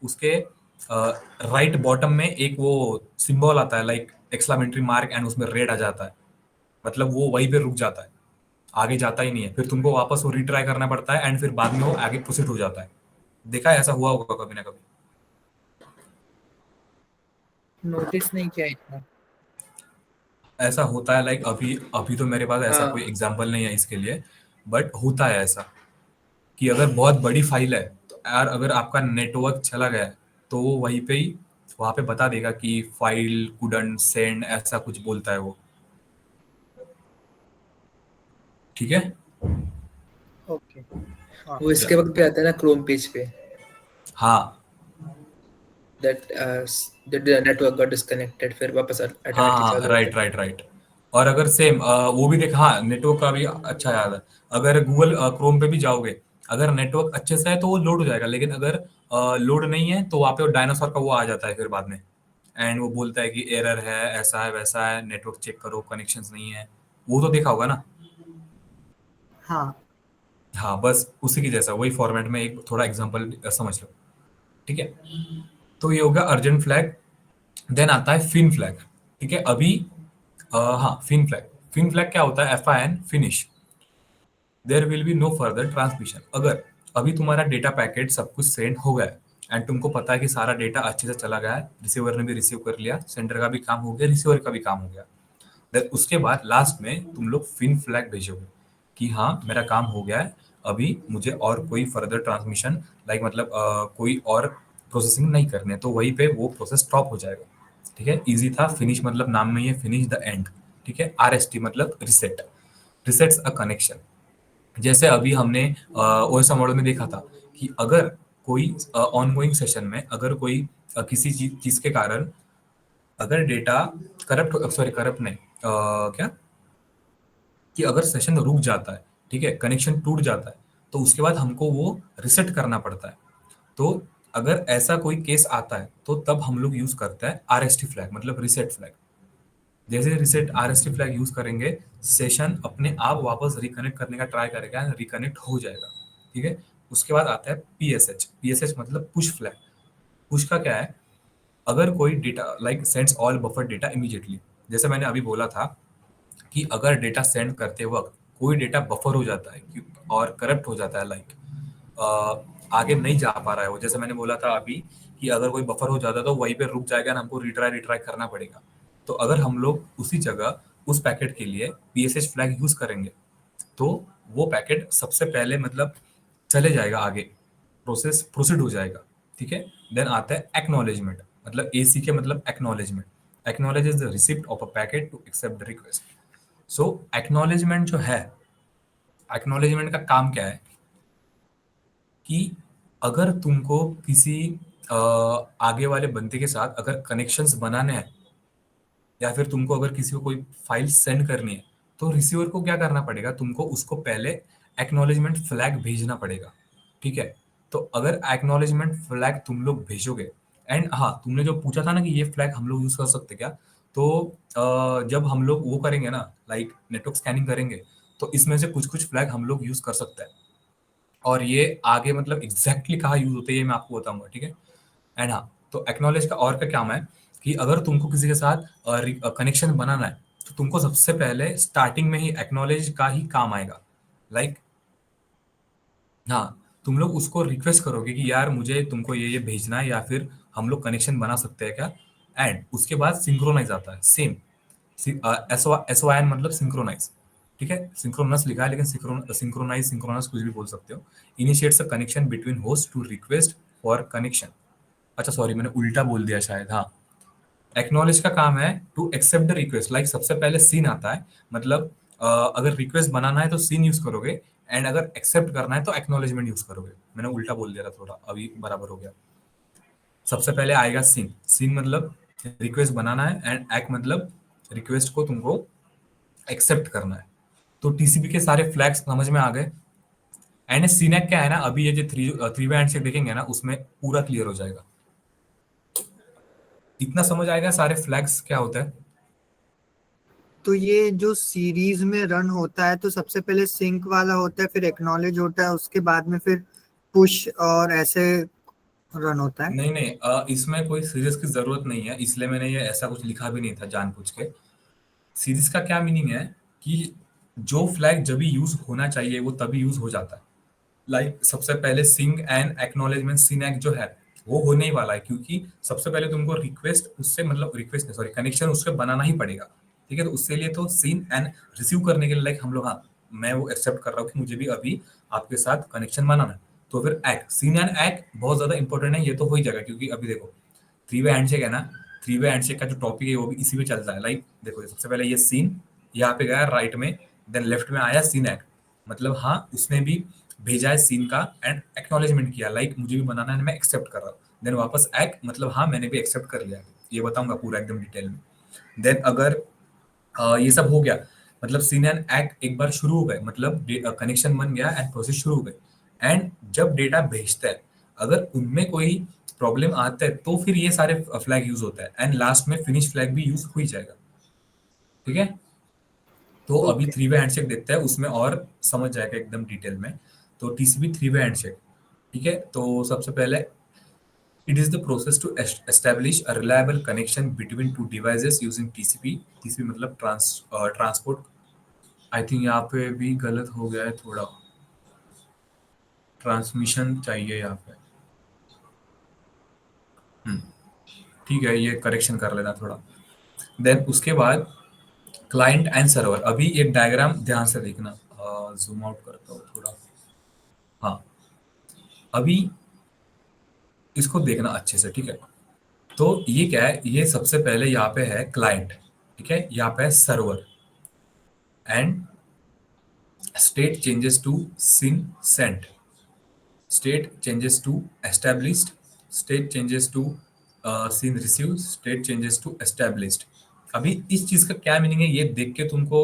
उसके राइट बॉटम में एक वो सिंबल आता है, लाइक एक्सक्लेमेटरी मार्क, एंड उसमें रेड आ जाता है। मतलब वो वहीं पे रुक जाता है, आगे जाता ही नहीं है। फिर तुमको वापस वो रिट्राई करना पड़ता है एंड फिर बाद में वो आगे प्रोसीड हो जाता है। देखा है, ऐसा हुआ होगा कभी ना कभी। नोटिस नहीं किया इतना। ऐसा होता है, अभी अभी तो मेरे पास ऐसा कोई हाँ। एग्जांपल नहीं है इसके लिए, बट होता है ऐसा कि अगर बहुत बड़ी फाइल है, तो यार अगर आपका नेटवर्क चला गया है, तो वो वहीं पे ही वहां पे बता देगा कि फाइल कुडंट सेंड, ऐसा कुछ बोलता है वो। ठीक है। ओके। हाँ। वो इसके वक्त पे आता है ना क्रोम पेज पे, हाँ that the network got disconnected, फिर वापस हाँ ऑटोमेटिकली हाँ, चालू होता राइट है। Right right. और अगर सेम वो भी देख, हाँ नेटवर्क का भी अच्छा याद है। अगर गूगल क्रोम पे भी जाओगे, अगर नेटवर्क अच्छे से है तो वो लोड हो जाएगा, लेकिन अगर लोड नहीं है तो वहाँ पे वो डायनासोर का वो आ जाता है फिर बाद में। एंड वो बोलता है कि एरर है, ऐसा है वैसा है, नेटवर्क चेक करो, कनेक्शंस नहीं है। वो तो देखा होगा ना। हाँ। हाँ, बस उसी की जैसा वही फॉर्मेट में एक थोड़ा एग्जांपल समझ लो। ठीक है। तो ये होगा अर्जेंट फ्लैग। देन आता है फिन फ्लैग। ठीक है। अभी हाँ, फिन फ्लैग। फिन फ्लैग क्या होता है? FIN, finish. There will be no further transmission. अगर अभी तुम्हारा डेटा पैकेट सब कुछ सेंड हो गया है एंड तुमको पता है कि सारा डेटा अच्छे से चला गया है, रिसीवर ने भी रिसीव कर लिया, सेंडर का भी काम हो गया, रिसीवर का भी काम हो गया, देन उसके बाद लास्ट में तुम लोग फिन फ्लैग भेजोगे कि हाँ मेरा काम हो गया है, अभी मुझे और कोई फर्दर ट्रांसमिशन, मतलब कोई और प्रोसेसिंग नहीं करने, तो वहीं पे वो प्रोसेस स्टॉप हो जाएगा। ठीक है। इजी था। फिनिश मतलब नाम में ही है, फिनिश द एंड। ठीक है। RST मतलब रिसेट, रिसेट्स अ कनेक्शन। जैसे अभी हमने ओएसआई मॉडल में देखा था कि अगर कोई ऑनगोइंग सेशन में अगर कोई किसी चीज के कारण अगर डेटा करप्ट नहीं, क्या कि अगर सेशन रुक जाता है, ठीक है, कनेक्शन टूट जाता है, तो उसके बाद हमको वो रिसेट करना पड़ता है। तो अगर ऐसा कोई केस आता है तो तब हम लोग यूज करते हैं आरएसटी फ्लैग, मतलब रिसेट फ्लैग। जैसे रिसेट आरएसटी फ्लैग यूज करेंगे, सेशन अपने आप वापस रिकनेक्ट करने का ट्राई करेगा, रिकनेक्ट हो जाएगा, ठीक है। उसके बाद आता है पीएसएच। पीएसएच मतलब पुश फ्लैग। पुश का क्या है, अगर कोई data like sends all buffer data immediately, जैसे मैंने अभी बोला था कि अगर डेटा सेंड करते वक्त कोई डेटा बफर हो जाता है और करप्ट हो जाता है, लाइक आगे नहीं जा पा रहा है वो, जैसे मैंने बोला था अभी कि अगर कोई बफर हो जाता है तो वहीं पे रुक जाएगा ना, हमको रिट्राई रिट्राई करना पड़ेगा। तो अगर हम लोग उसी जगह उस पैकेट के लिए पीएसएच फ्लैग यूज करेंगे तो वो पैकेट सबसे पहले मतलब चले जाएगा आगे, प्रोसेस प्रोसीड हो जाएगा, ठीक है। देन आता है एक्नॉलेजमेंट, मतलब एसी के मतलब acknowledgement. Acknowledge is the receipt of a packet to accept the request. So acknowledgement जो है, एक्नॉलेजमेंट का काम क्या है कि अगर तुमको किसी अ, आगे वाले बंदे के साथ अगर कनेक्शंस बनाने हैं या फिर तुमको अगर किसी को कोई फाइल सेंड करनी है, तो रिसीवर को क्या करना पड़ेगा, तुमको उसको पहले एक्नॉलेजमेंट फ्लैग भेजना पड़ेगा, ठीक है। तो अगर एक्नॉलेजमेंट फ्लैग तुम लोग भेजोगे, एंड हाँ, तुमने जो पूछा था ना कि ये फ्लैग हम लोग यूज कर सकते क्या, तो जब हम लोग वो करेंगे ना, लाइक नेटवर्क स्कैनिंग करेंगे, तो इसमें से कुछ कुछ फ्लैग हम लोग यूज कर सकते हैं। और ये आगे मतलब एग्जैक्टली कहाँ यूज होते हैं ये मैं आपको बताऊंगा, ठीक है। एंड हाँ, तो एक्नॉलेज का और क्या काम है कि अगर तुमको किसी के साथ कनेक्शन बनाना है, तो तुमको सबसे पहले स्टार्टिंग में ही एक्नॉलेज का ही काम आएगा। लाइक हाँ, तुम लोग उसको रिक्वेस्ट करोगे कि यार मुझे तुमको ये भेजना है, या फिर हम लोग कनेक्शन बना सकते हैं क्या। एंड उसके बाद सिंक्रोनाइज आता है, सेम एस वाई एन मतलब सिंक्रोनाइज, ठीक है। सिंक्रोनस लिखा है लेकिन सिंक्रोनाइज सिंक्रोनस कुछ भी बोल सकते हो। Initiates a connection between host to request for connection. अच्छा सॉरी, मैंने उल्टा बोल दिया शायद, हाँ। एक्नॉलेज का काम है to accept the request, like सबसे पहले सीन आता है, मतलब अगर रिक्वेस्ट बनाना है तो सीन यूज करोगे, एंड अगर एक्सेप्ट करना है तो एक्नॉलेजमेंट यूज करोगे। मैंने उल्टा बोल दिया था थोड़ा, अभी बराबर हो गया। सबसे पहले आएगा सीन। सीन मतलब रिक्वेस्ट बनाना है, एंड एक्ट मतलब रिक्वेस्ट को तुमको एक्सेप्ट करना है। तो टीसीपी के सारे फ्लैग्स समझ में आ गए। एंड सीनेक क्या है ना, अभी ये जो थ्री वे हैंडशेक देखेंगे ना, उसमें पूरा क्लियर हो जाएगा। इतना समझ आएगा सारे फ्लैग्स क्या होता है। तो ये जो सीरीज में रन होता है तो सबसे पहले सिंक वाला होता है, फिर एक्नॉलेज होता है, उसके बाद में फिर पुश और ऐसे रन होता है। नहीं नहीं, इसमें कोई सीरीज की जरूरत नहीं है, इसलिए मैंने ये ऐसा कुछ लिखा भी नहीं था जानबूझ के। सीरीज का क्या मीनिंग है कि जो फ्लैग जब भी यूज होना चाहिए वो तभी यूज हो जाता है। लाइक सबसे पहले सिंग एंड एक्नॉलेजमेंट सिनैक जो है वो होने ही वाला है, क्योंकि सबसे पहले तुमको रिक्वेस्ट उससे मतलब रिक्वेस्ट सॉरी कनेक्शन उससे बनाना ही पड़ेगा, ठीक है। तो उसके लिए तो सीन एंड रिसीव करने के लिए लाइक हम लोग, हाँ, मैं वो एक्सेप्ट कर रहा हूँ कि मुझे भी अभी आपके साथ कनेक्शन बनाना है। तो फिर एक्ट, सीन एंड एक्ट बहुत ज्यादा इंपॉर्टेंट है, ये तो हो ही जाएगा, क्योंकि अभी देखो थ्री वे हैंडशेक है ना, थ्री वे हैंडशेक का जो टॉपिक है वो भी इसी में चलता है। लाइक देखो सबसे पहले ये सीन यहाँ पे गया राइट में, देन लेफ्ट में आया सीन एक्ट, मतलब हाँ उसने भी भेजा है सीन का एंड एक्नॉलेजमेंट किया, लाइक मुझे भी बनाना है मैं एक्सेप्ट कर रहा हूँ। देन वापस एक्ट मतलब हाँ मैंने भी एक्सेप्ट कर लिया। ये बताऊंगा पूरा एकदम डिटेल में। देन अगर ये सब हो गया, मतलब सीन एंड एक्ट एक बार शुरू हो गए, मतलब कनेक्शन बन गया एंड प्रोसेस शुरू हो गई। एंड जब डेटा भेजता है अगर उनमें कोई प्रॉब्लम आता है तो फिर ये सारे फ्लैग यूज होता है, एंड लास्ट में फिनिश फ्लैग भी यूज हो ही जाएगा, ठीक है। तो अभी ओके। थ्री वे हैंडशेक देखते हैं, उसमें और समझ जाएगा एकदम डिटेल में। तो टीसीपी थ्री वे हैंडशेक, ठीक है। तो सबसे पहले it is the process to establish a reliable connection between two devices using TCP। TCP मतलब ट्रांसपोर्ट। आई थिंक यहाँ पे भी गलत हो गया है थोड़ा, ट्रांसमिशन चाहिए यहाँ पे। हम्म, ठीक है, ये करेक्शन कर लेना थोड़ा। देन उसके बाद क्लाइंट एंड सर्वर। अभी एक डायग्राम ध्यान से देखना, जूम आउट करता हूँ थोड़ा। हाँ, अभी इसको देखना अच्छे से, ठीक है। तो ये क्या है, ये सबसे पहले यहाँ पे है क्लाइंट, ठीक है, यहाँ पे है server, and state changes to SYN sent. state changes to established, state changes to seen received, state changes to established. अभी इस चीज का क्या मीनिंग है ये देख के तुमको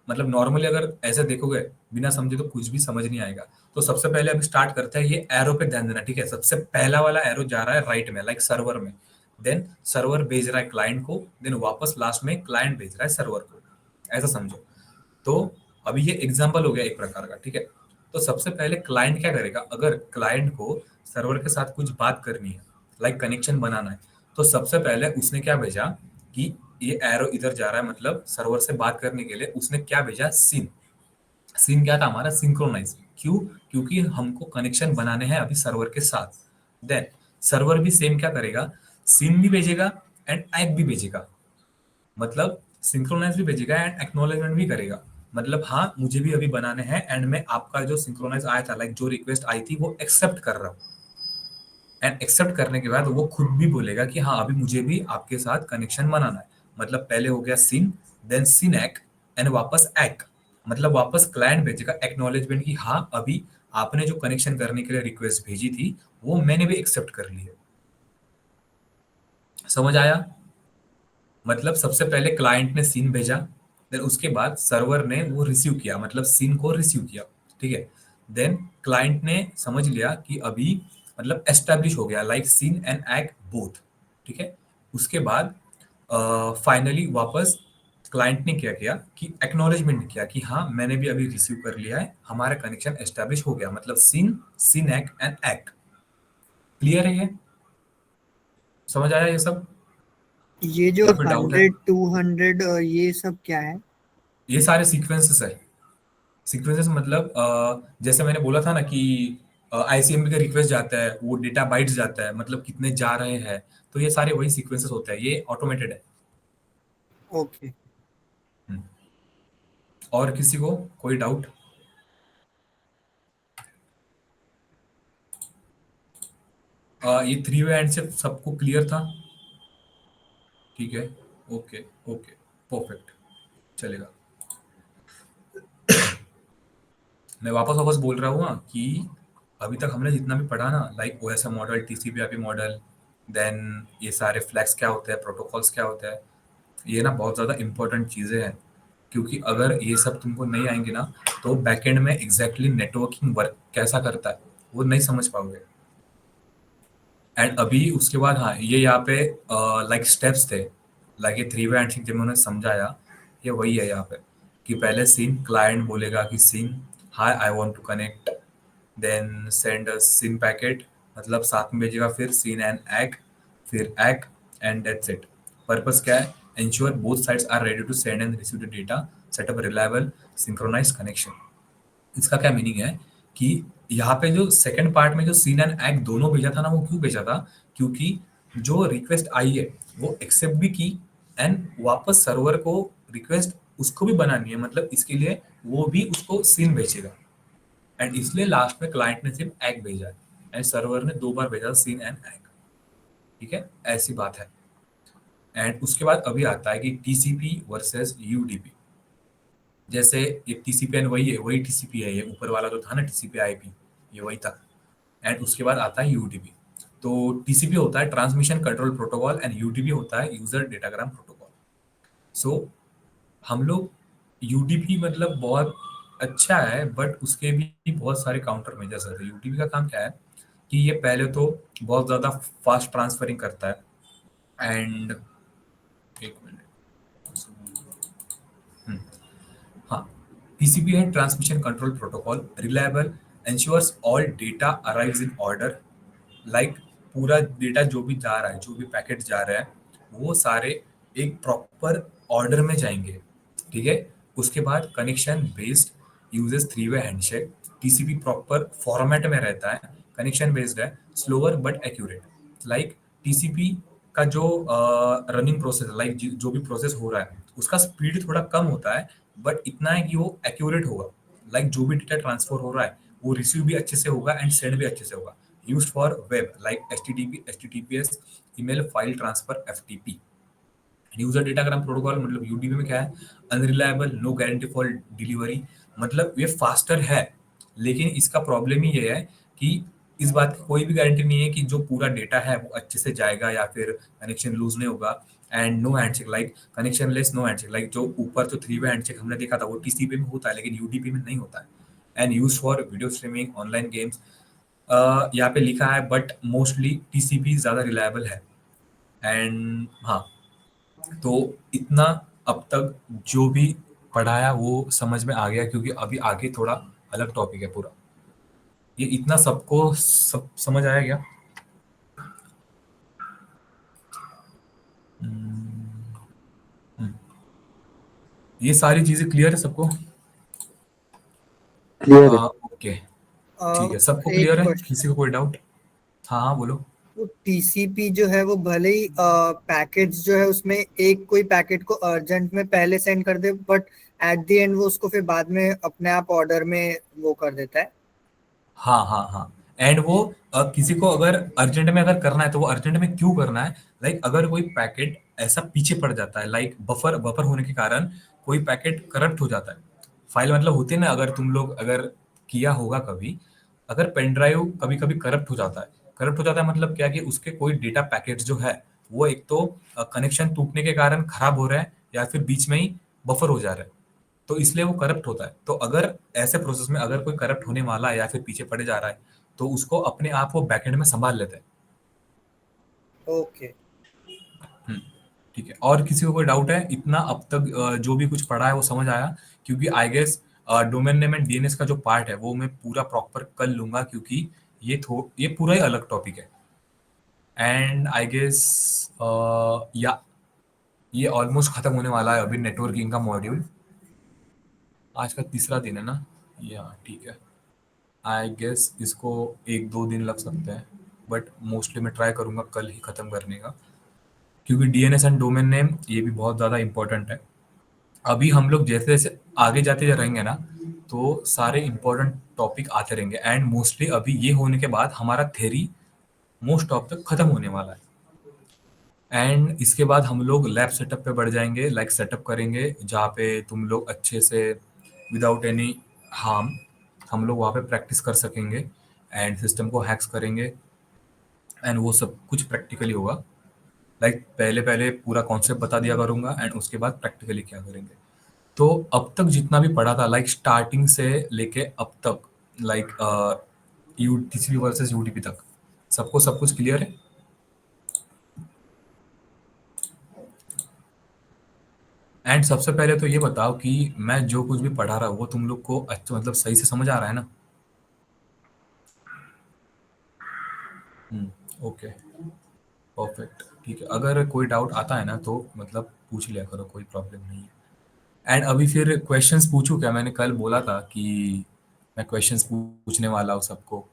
मतलब नॉर्मली अगर ऐसे देखोगे बिना समझे तो कुछ भी समझ नहीं आएगा। तो सबसे पहले अभी स्टार्ट करते हैं, ये एरो पे ध्यान देना, ठीक है। सबसे पहला वाला एरो जा रहा है राइट में, लाइक सर्वर में, देन सर्वर भेज रहा है क्लाइंट को, देन वापस लास्ट में क्लाइंट भेज रहा है सर्वर को, ऐसा समझो। तो अभी ये एग्जांपल हो गया एक प्रकार का, ठीक है। तो सबसे पहले क्लाइंट क्या करेगा, अगर क्लाइंट को सर्वर के साथ कुछ बात करनी है, लाइक कनेक्शन बनाना है, तो सबसे पहले उसने क्या भेजा कि ये एरो इधर जा रहा है, मतलब सर्वर से बात करने के लिए उसने क्या भेजा, सीन। सीन क्या था हमारा, सिंक्रोनाइज। क्यों, क्योंकि हमको कनेक्शन बनाने हैं अभी सर्वर के साथ। देन सर्वर भी सेम क्या करेगा, सीन भी भेजेगा एंड एग भी भेजेगा, मतलब सिंक्रोनाइज भी भेजेगा एंड एक्नॉलेजमेंट भी करेगा। मतलब हाँ मुझे भी अभी बनाने हैं एंड मैं आपका जो सिंक्रोनाइज आया था, लाइक जो रिक्वेस्ट आई थी वो एक्सेप्ट कर रहा हूँ। एंड एक्सेप्ट करने के बाद वो खुद भी बोलेगा कि हाँ अभी मुझे भी आपके साथ कनेक्शन बनाना है। मतलब पहले हो गया सिन, देन सिन एक् एंड वापस एक्, मतलब वापस क्लाइंट भेजेगा एक्नॉलेजमेंट की हाँ अभी आपने जो कनेक्शन करने के लिए रिक्वेस्ट भेजी थी वो मैंने भी एक्सेप्ट कर ली है। समझ आया? मतलब सबसे पहले क्लाइंट ने सीन भेजा, देन उसके बाद सर्वर ने वो रिसीव किया, मतलब सीन को रिसीव किया, ठीक है। देन क्लाइंट ने समझ लिया कि अभी मतलब एस्टेब्लिश हो गया, like SYN and ACK both, ठीक है। उसके बाद फाइनली वापस क्लाइंट ने क्या किया कि एक्नॉलेजमेंट किया कि हाँ मैंने भी अभी रिसीव कर लिया है, हमारा कनेक्शन एस्टेब्लिश हो गया, मतलब SYN, SYN ACK and ACK. Clear है ये? समझ आया ये सब ये जो या फिर डाउट है? 100 200 ये सब क्या है? ये सारे सीक्वेंसेस है। सीक्वेंसेस मतलब जैसे मैंने बोला था ना कि आईसीएमपी का रिक्वेस्ट जाता है, वो डेटा बाइट्स जाता है, मतलब कितने जा रहे हैं, तो ये सारे वही सीक्वेंसेस होते हैं, ये ऑटोमेटेड है। ओके। हम्म। और किसी को कोई डाउट? ये थ्री वे एंड से सबको क्लियर था? ठीक है, ओके ओके, परफेक्ट, चलेगा। मैं वापस वापस बोल रहा हूँ ना कि अभी तक हमने जितना भी पढ़ा ना, like OSM model, TCP IP model, then ये सारे फ्लैग्स क्या होते हैं, प्रोटोकॉल्स क्या होते हैं, ये ना बहुत ज़्यादा इंपॉर्टेंट चीज़ें हैं। क्योंकि अगर ये सब तुमको नहीं आएंगे ना तो बैकएंड में एग्जैक्टली नेटवर्किंग वर्क कैसा करता है वो नहीं समझ पाओगे। एंड अभी उसके बाद हाँ ये यहाँ पे लाइक स्टेप्स थे, लाइक ये थ्री वे हैंडशेक जब मैंने समझाया, ये वही है यहाँ पे कि पहले सीन, क्लाइंट बोलेगा कि SYN hi I want to connect, then send a SYN packet, मतलब साथ में भेजेगा, फिर सीन एंड एग, फिर ACK, and that's it. Purpose क्या है, ensure both sides are ready to send and receive the data, set up reliable synchronised connection. इसका क्या मीनिंग है कि यहाँ पे जो सेकंड पार्ट में जो सीन एंड एग दोनों भेजा था ना, वो क्यों भेजा था, क्योंकि जो रिक्वेस्ट आई है वो एक्सेप्ट भी की एंड वापस सर्वर को रिक्वेस्ट उसको भी बनानी है, मतलब इसके लिए वो भी उसको सीन भेजेगा। एंड इसलिए लास्ट में क्लाइंट ने सिर्फ एग भेजा है एंड सर्वर ने दो बार भेजा सीन एंड एग, ठीक है, ऐसी बात है। एंड उसके बाद अभी आता है कि टीसीपी वर्सेस यूडीपी। जैसे ये टीसीपीएन वही है, वही टीसीपी है, ये ऊपर वाला जो था ना टीसीपी आईपी, ये वही था। एंड उसके बाद आता है यूडीपी। तो टीसीपी होता है transmission control protocol and UDP होता है यूजर डेटाग्राम प्रोटोकॉल। सो हम लोग यूडीपी मतलब बहुत अच्छा है, बट उसके भी बहुत सारे काउंटर मेजर्स होते हैं। यूडीपी का काम क्या है कि ये पहले तो बहुत ज़्यादा फास्ट ट्रांसफरिंग करता है एंड एक मिनट, हाँ, टीसीपी है transmission control protocol, reliable, ensures all data arrives in order, like पूरा डेटा जो भी जा रहा है, जो भी पैकेट जा रहा है, वो सारे एक प्रॉपर ऑर्डर में जाएंगे, ठीक है। उसके बाद connection based, uses three way handshake, TCP proper format में रहता है, कनेक्शन बेस्ड है, slower but accurate. Like TCP का जो रनिंग प्रोसेस, लाइक जो भी प्रोसेस हो रहा है उसका स्पीड थोड़ा कम होता है, बट इतना है कि वो एक्यूरेट होगा। लाइक जो भी डेटा ट्रांसफर हो रहा है वो रिसीव भी अच्छे से होगा एंड सेंड भी अच्छे से होगा। Used for web like HTTP, HTTPS, email file transfer, FTP. User datagram protocol मतलब यूडीपी में क्या है, unreliable, no guarantee for delivery, मतलब ये फास्टर है लेकिन इसका प्रॉब्लम ही ये है कि इस बात की कोई भी गारंटी नहीं है कि जो पूरा डेटा है वो अच्छे से जाएगा या फिर कनेक्शन लूज नहीं होगा। And no handshake, like connectionless no handshake, like जो ऊपर जो 3 वे हैंडशेक हमने देखा था वो टीसीपी में होता है लेकिन यूडीपी में नहीं होता है। And use for video streaming, online games, यहाँ पे लिखा है, बट मोस्टली टीसीपी ज़्यादा रिलायबल है। एंड हाँ, तो इतना अब तक जो भी पढ़ाया वो समझ में आ गया, क्योंकि अभी आगे थोड़ा अलग टॉपिक है पूरा। ये इतना सबको सब समझ आया क्या? हम्म, ये सारी चीजें क्लियर है सबको? क्लियर है। ओके, ठीक है, सबको एक क्लियर है, क्वेश्चन, किसी को कोई डाउट? हाँ हाँ बोलो। वो टीसीपी जो है वो भले ही पैकेट्स जो है उसमें एक कोई पैकेट को अर्जेंट में पहले सेंड कर दे, बट एट द एंड वो उसको फिर बाद में अपने आप ऑर्डर में वो कर देता है। हाँ हाँ हाँ। एंड वो किसी को अगर अर्जेंट में अगर करना है तो वो अर्जेंट में क्यों करना है, लाइक अगर कोई पैकेट ऐसा पीछे पड़ जाता है, लाइक बफर बफर होने के कारण कोई पैकेट करप्ट हो जाता है। फाइल मतलब होती है ना, अगर तुम लोग अगर किया होगा कभी, अगर पेन ड्राइव कभी कभी करप्ट हो जाता है। करप्ट हो जाता है मतलब क्या, कि उसके कोई डेटा पैकेट जो है वो एक तो कनेक्शन टूटने के कारण खराब हो रहा है या फिर बीच में ही बफर हो जा रहा है, तो इसलिए वो करप्ट होता है। तो अगर ऐसे प्रोसेस में अगर कोई करप्ट होने वाला है या फिर पीछे पड़े जा रहा है तो उसको अपने आप वो बैकएंड में संभाल लेते हैं। ओके। हम्म, ठीक है। और किसी को कोई डाउट है? इतना अब तक जो भी कुछ पढ़ा है वो समझ आया? क्योंकि I guess domain name and DNS का जो पार्ट है वो मैं पूरा प्रॉपर कर लूंगा, क्योंकि ये पूरा ही अलग टॉपिक है। एंड आई गेस या ये ऑलमोस्ट खत्म होने वाला है अभी नेटवर्किंग का मॉड्यूल। आज का तीसरा दिन है ना? या ठीक है, आई गेस इसको 1-2 दिन लग सकते हैं, बट मोस्टली मैं ट्राई करूंगा कल ही ख़त्म करने का, क्योंकि डीएनएस एंड डोमेन नेम ये भी बहुत ज़्यादा इंपॉर्टेंट है। अभी हम लोग जैसे जैसे आगे जाते रहेंगे ना, तो सारे इंपॉर्टेंट टॉपिक आते रहेंगे। एंड मोस्टली अभी ये होने के बाद हमारा थ्योरी मोस्ट ऑफ तक ख़त्म होने वाला है। एंड इसके बाद हम लोग लैब सेटअप पे बढ़ जाएंगे, लाइक सेटअप करेंगे जहाँ पे तुम लोग अच्छे से विदाउट एनी हार्म हम लोग वहाँ पे प्रैक्टिस कर सकेंगे एंड सिस्टम को हैक्स करेंगे। एंड वो सब कुछ प्रैक्टिकली होगा, लाइक पहले पहले पूरा कॉन्सेप्ट बता दिया करूंगा एंड उसके बाद प्रैक्टिकली क्या करेंगे। तो अब तक जितना भी पढ़ा था, लाइक स्टार्टिंग से लेके अब तक, like you TCP versus UDP तक, सबको सब कुछ क्लियर है? एंड सबसे पहले तो ये बताओ कि मैं जो कुछ भी पढ़ा रहा हूँ वो तुम लोग को अच्छा मतलब सही से समझ आ रहा है ना? ओके, परफेक्ट, ठीक है। अगर कोई डाउट आता है ना तो मतलब पूछ लिया करो, कोई प्रॉब्लम नहीं है। एंड अभी फिर क्वेश्चंस पूछूं क्या? मैंने कल बोला था कि मैं क्वेश्चंस पूछने वाला हूँ सबको,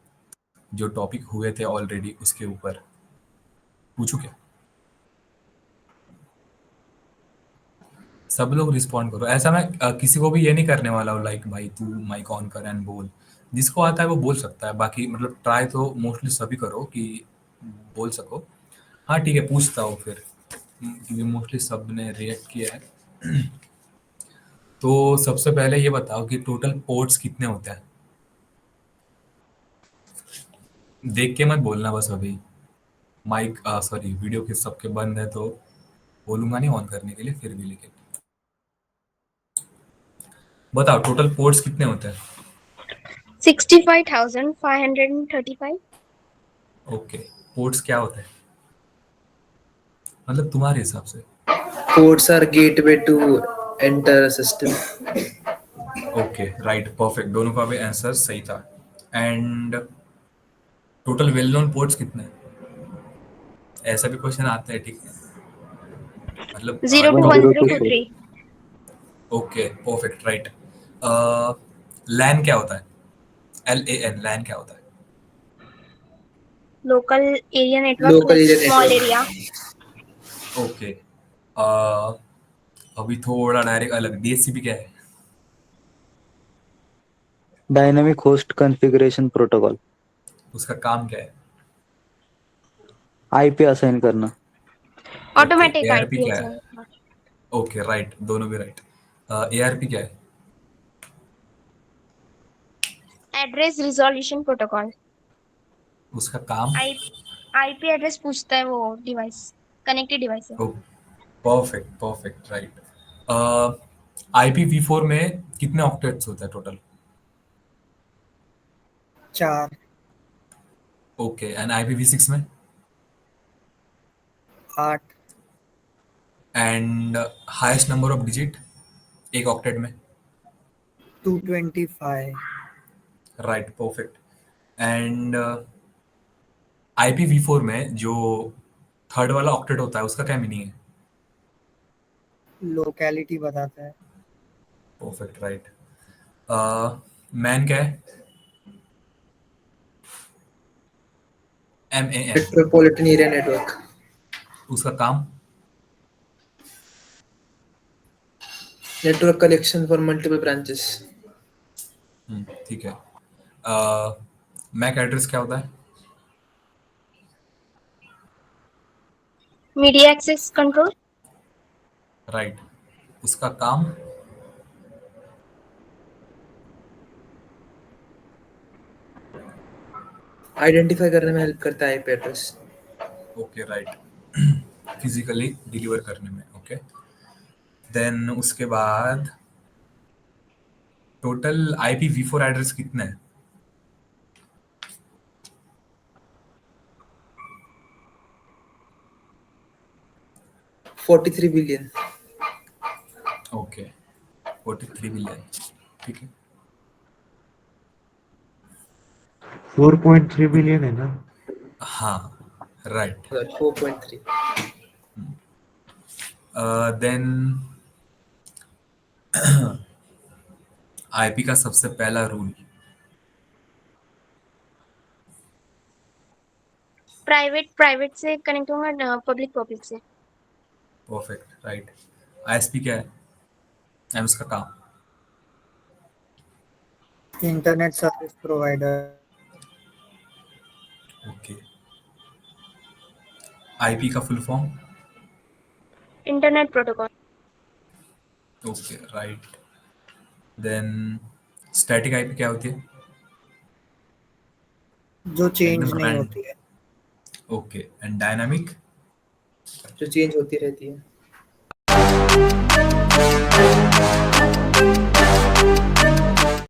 जो टॉपिक हुए थे ऑलरेडी उसके ऊपर। पूछूं क्या? सब लोग रिस्पॉन्ड करो, ऐसा मैं किसी को भी ये नहीं करने वाला हूँ लाइक भाई तू माइक ऑन कर एंड बोल। जिसको आता है वो बोल सकता है, बाकी मतलब ट्राई तो मोस्टली सभी करो कि बोल सको। हाँ ठीक है, पूछता हूँ फिर, क्योंकि मोस्टली सब ने रिएक्ट किया है। तो सबसे पहले ये बताओ कि टोटल पोर्ट्स कितने होते हैं? देख के मत बोलना बस अभी। माइक सॉरी वीडियो के सबके बंद है तो बोलूंगा नहीं ऑन करने के लिए फिर भी, लेकिन बताओ टोटल पोर्ट्स कितने होते हैं? 65,535. ओके, पोर्ट्स क्या होते हैं मतलब तुम्हारे हिसाब से? Ports are gateway to enter a system. Okay right, perfect, दोनों का भी आंसर सही था। And total well known ports कितने हैं? ऐसा भी क्वेश्चन आता है, ठीक है, मतलब 0 to top. 1023. Okay perfect right. LAN क्या होता है? LAN, लैन क्या होता है? Local area network, Local like area small network. area. Okay, अभी थोड़ा डायरेक्ट अलग, DHCP क्या है? Dynamic host configuration protocol. उसका काम क्या है? आईपी असाइन करना। ओके, Automatic ARP IP क्या है? assignment. ओके राइट, दोनों भी राइट। ARP क्या है? Address resolution protocol. उसका काम? आई आईपी एड्रेस पूछता है वो डिवाइस, कनेक्टेड डिवाइस है। ओ, परफेक्ट परफेक्ट, राइट। IPv4 में कितने ऑक्टेट्स होता है टोटल? 4। ओके, एंड IPv6 में? 8। And highest number of digit एक ऑक्टेट में? 225। Right, perfect. एंड IPv4 में जो थर्ड वाला ऑक्टेट होता है उसका क्या मीनिंग है? लोकेलिटी बताता है। Perfect, right. मैन क्या है? MAN। Metropolitan Area Network. उसका काम? Network connection for multiple branches. ठीक है। मैक एड्रेस क्या होता है? Media access control. राइट। उसका काम? Identify करने में हेल्प करता है IP address. Okay, right. Physically deliver करने में, ओके। देन उसके बाद टोटल IPv4 एड्रेस कितने हैं? 43 billion. ओके, 43 बिलियन, ठीक है। 4.3 बिलियन है ना? हाँ, राइट। 4.3. देन IP का सबसे पहला रूल? प्राइवेट प्राइवेट से कनेक्ट होगा, पब्लिक पब्लिक से। Perfect, right. ISP क्या है एंड उसका काम? Internet service provider. Okay. IP का full form? Internet protocol. Okay, right. Then static IP क्या होती है? जो चेंज एकदम नहीं रैंड। होती है। Okay, and dynamic? जो चेंज होती रहती है.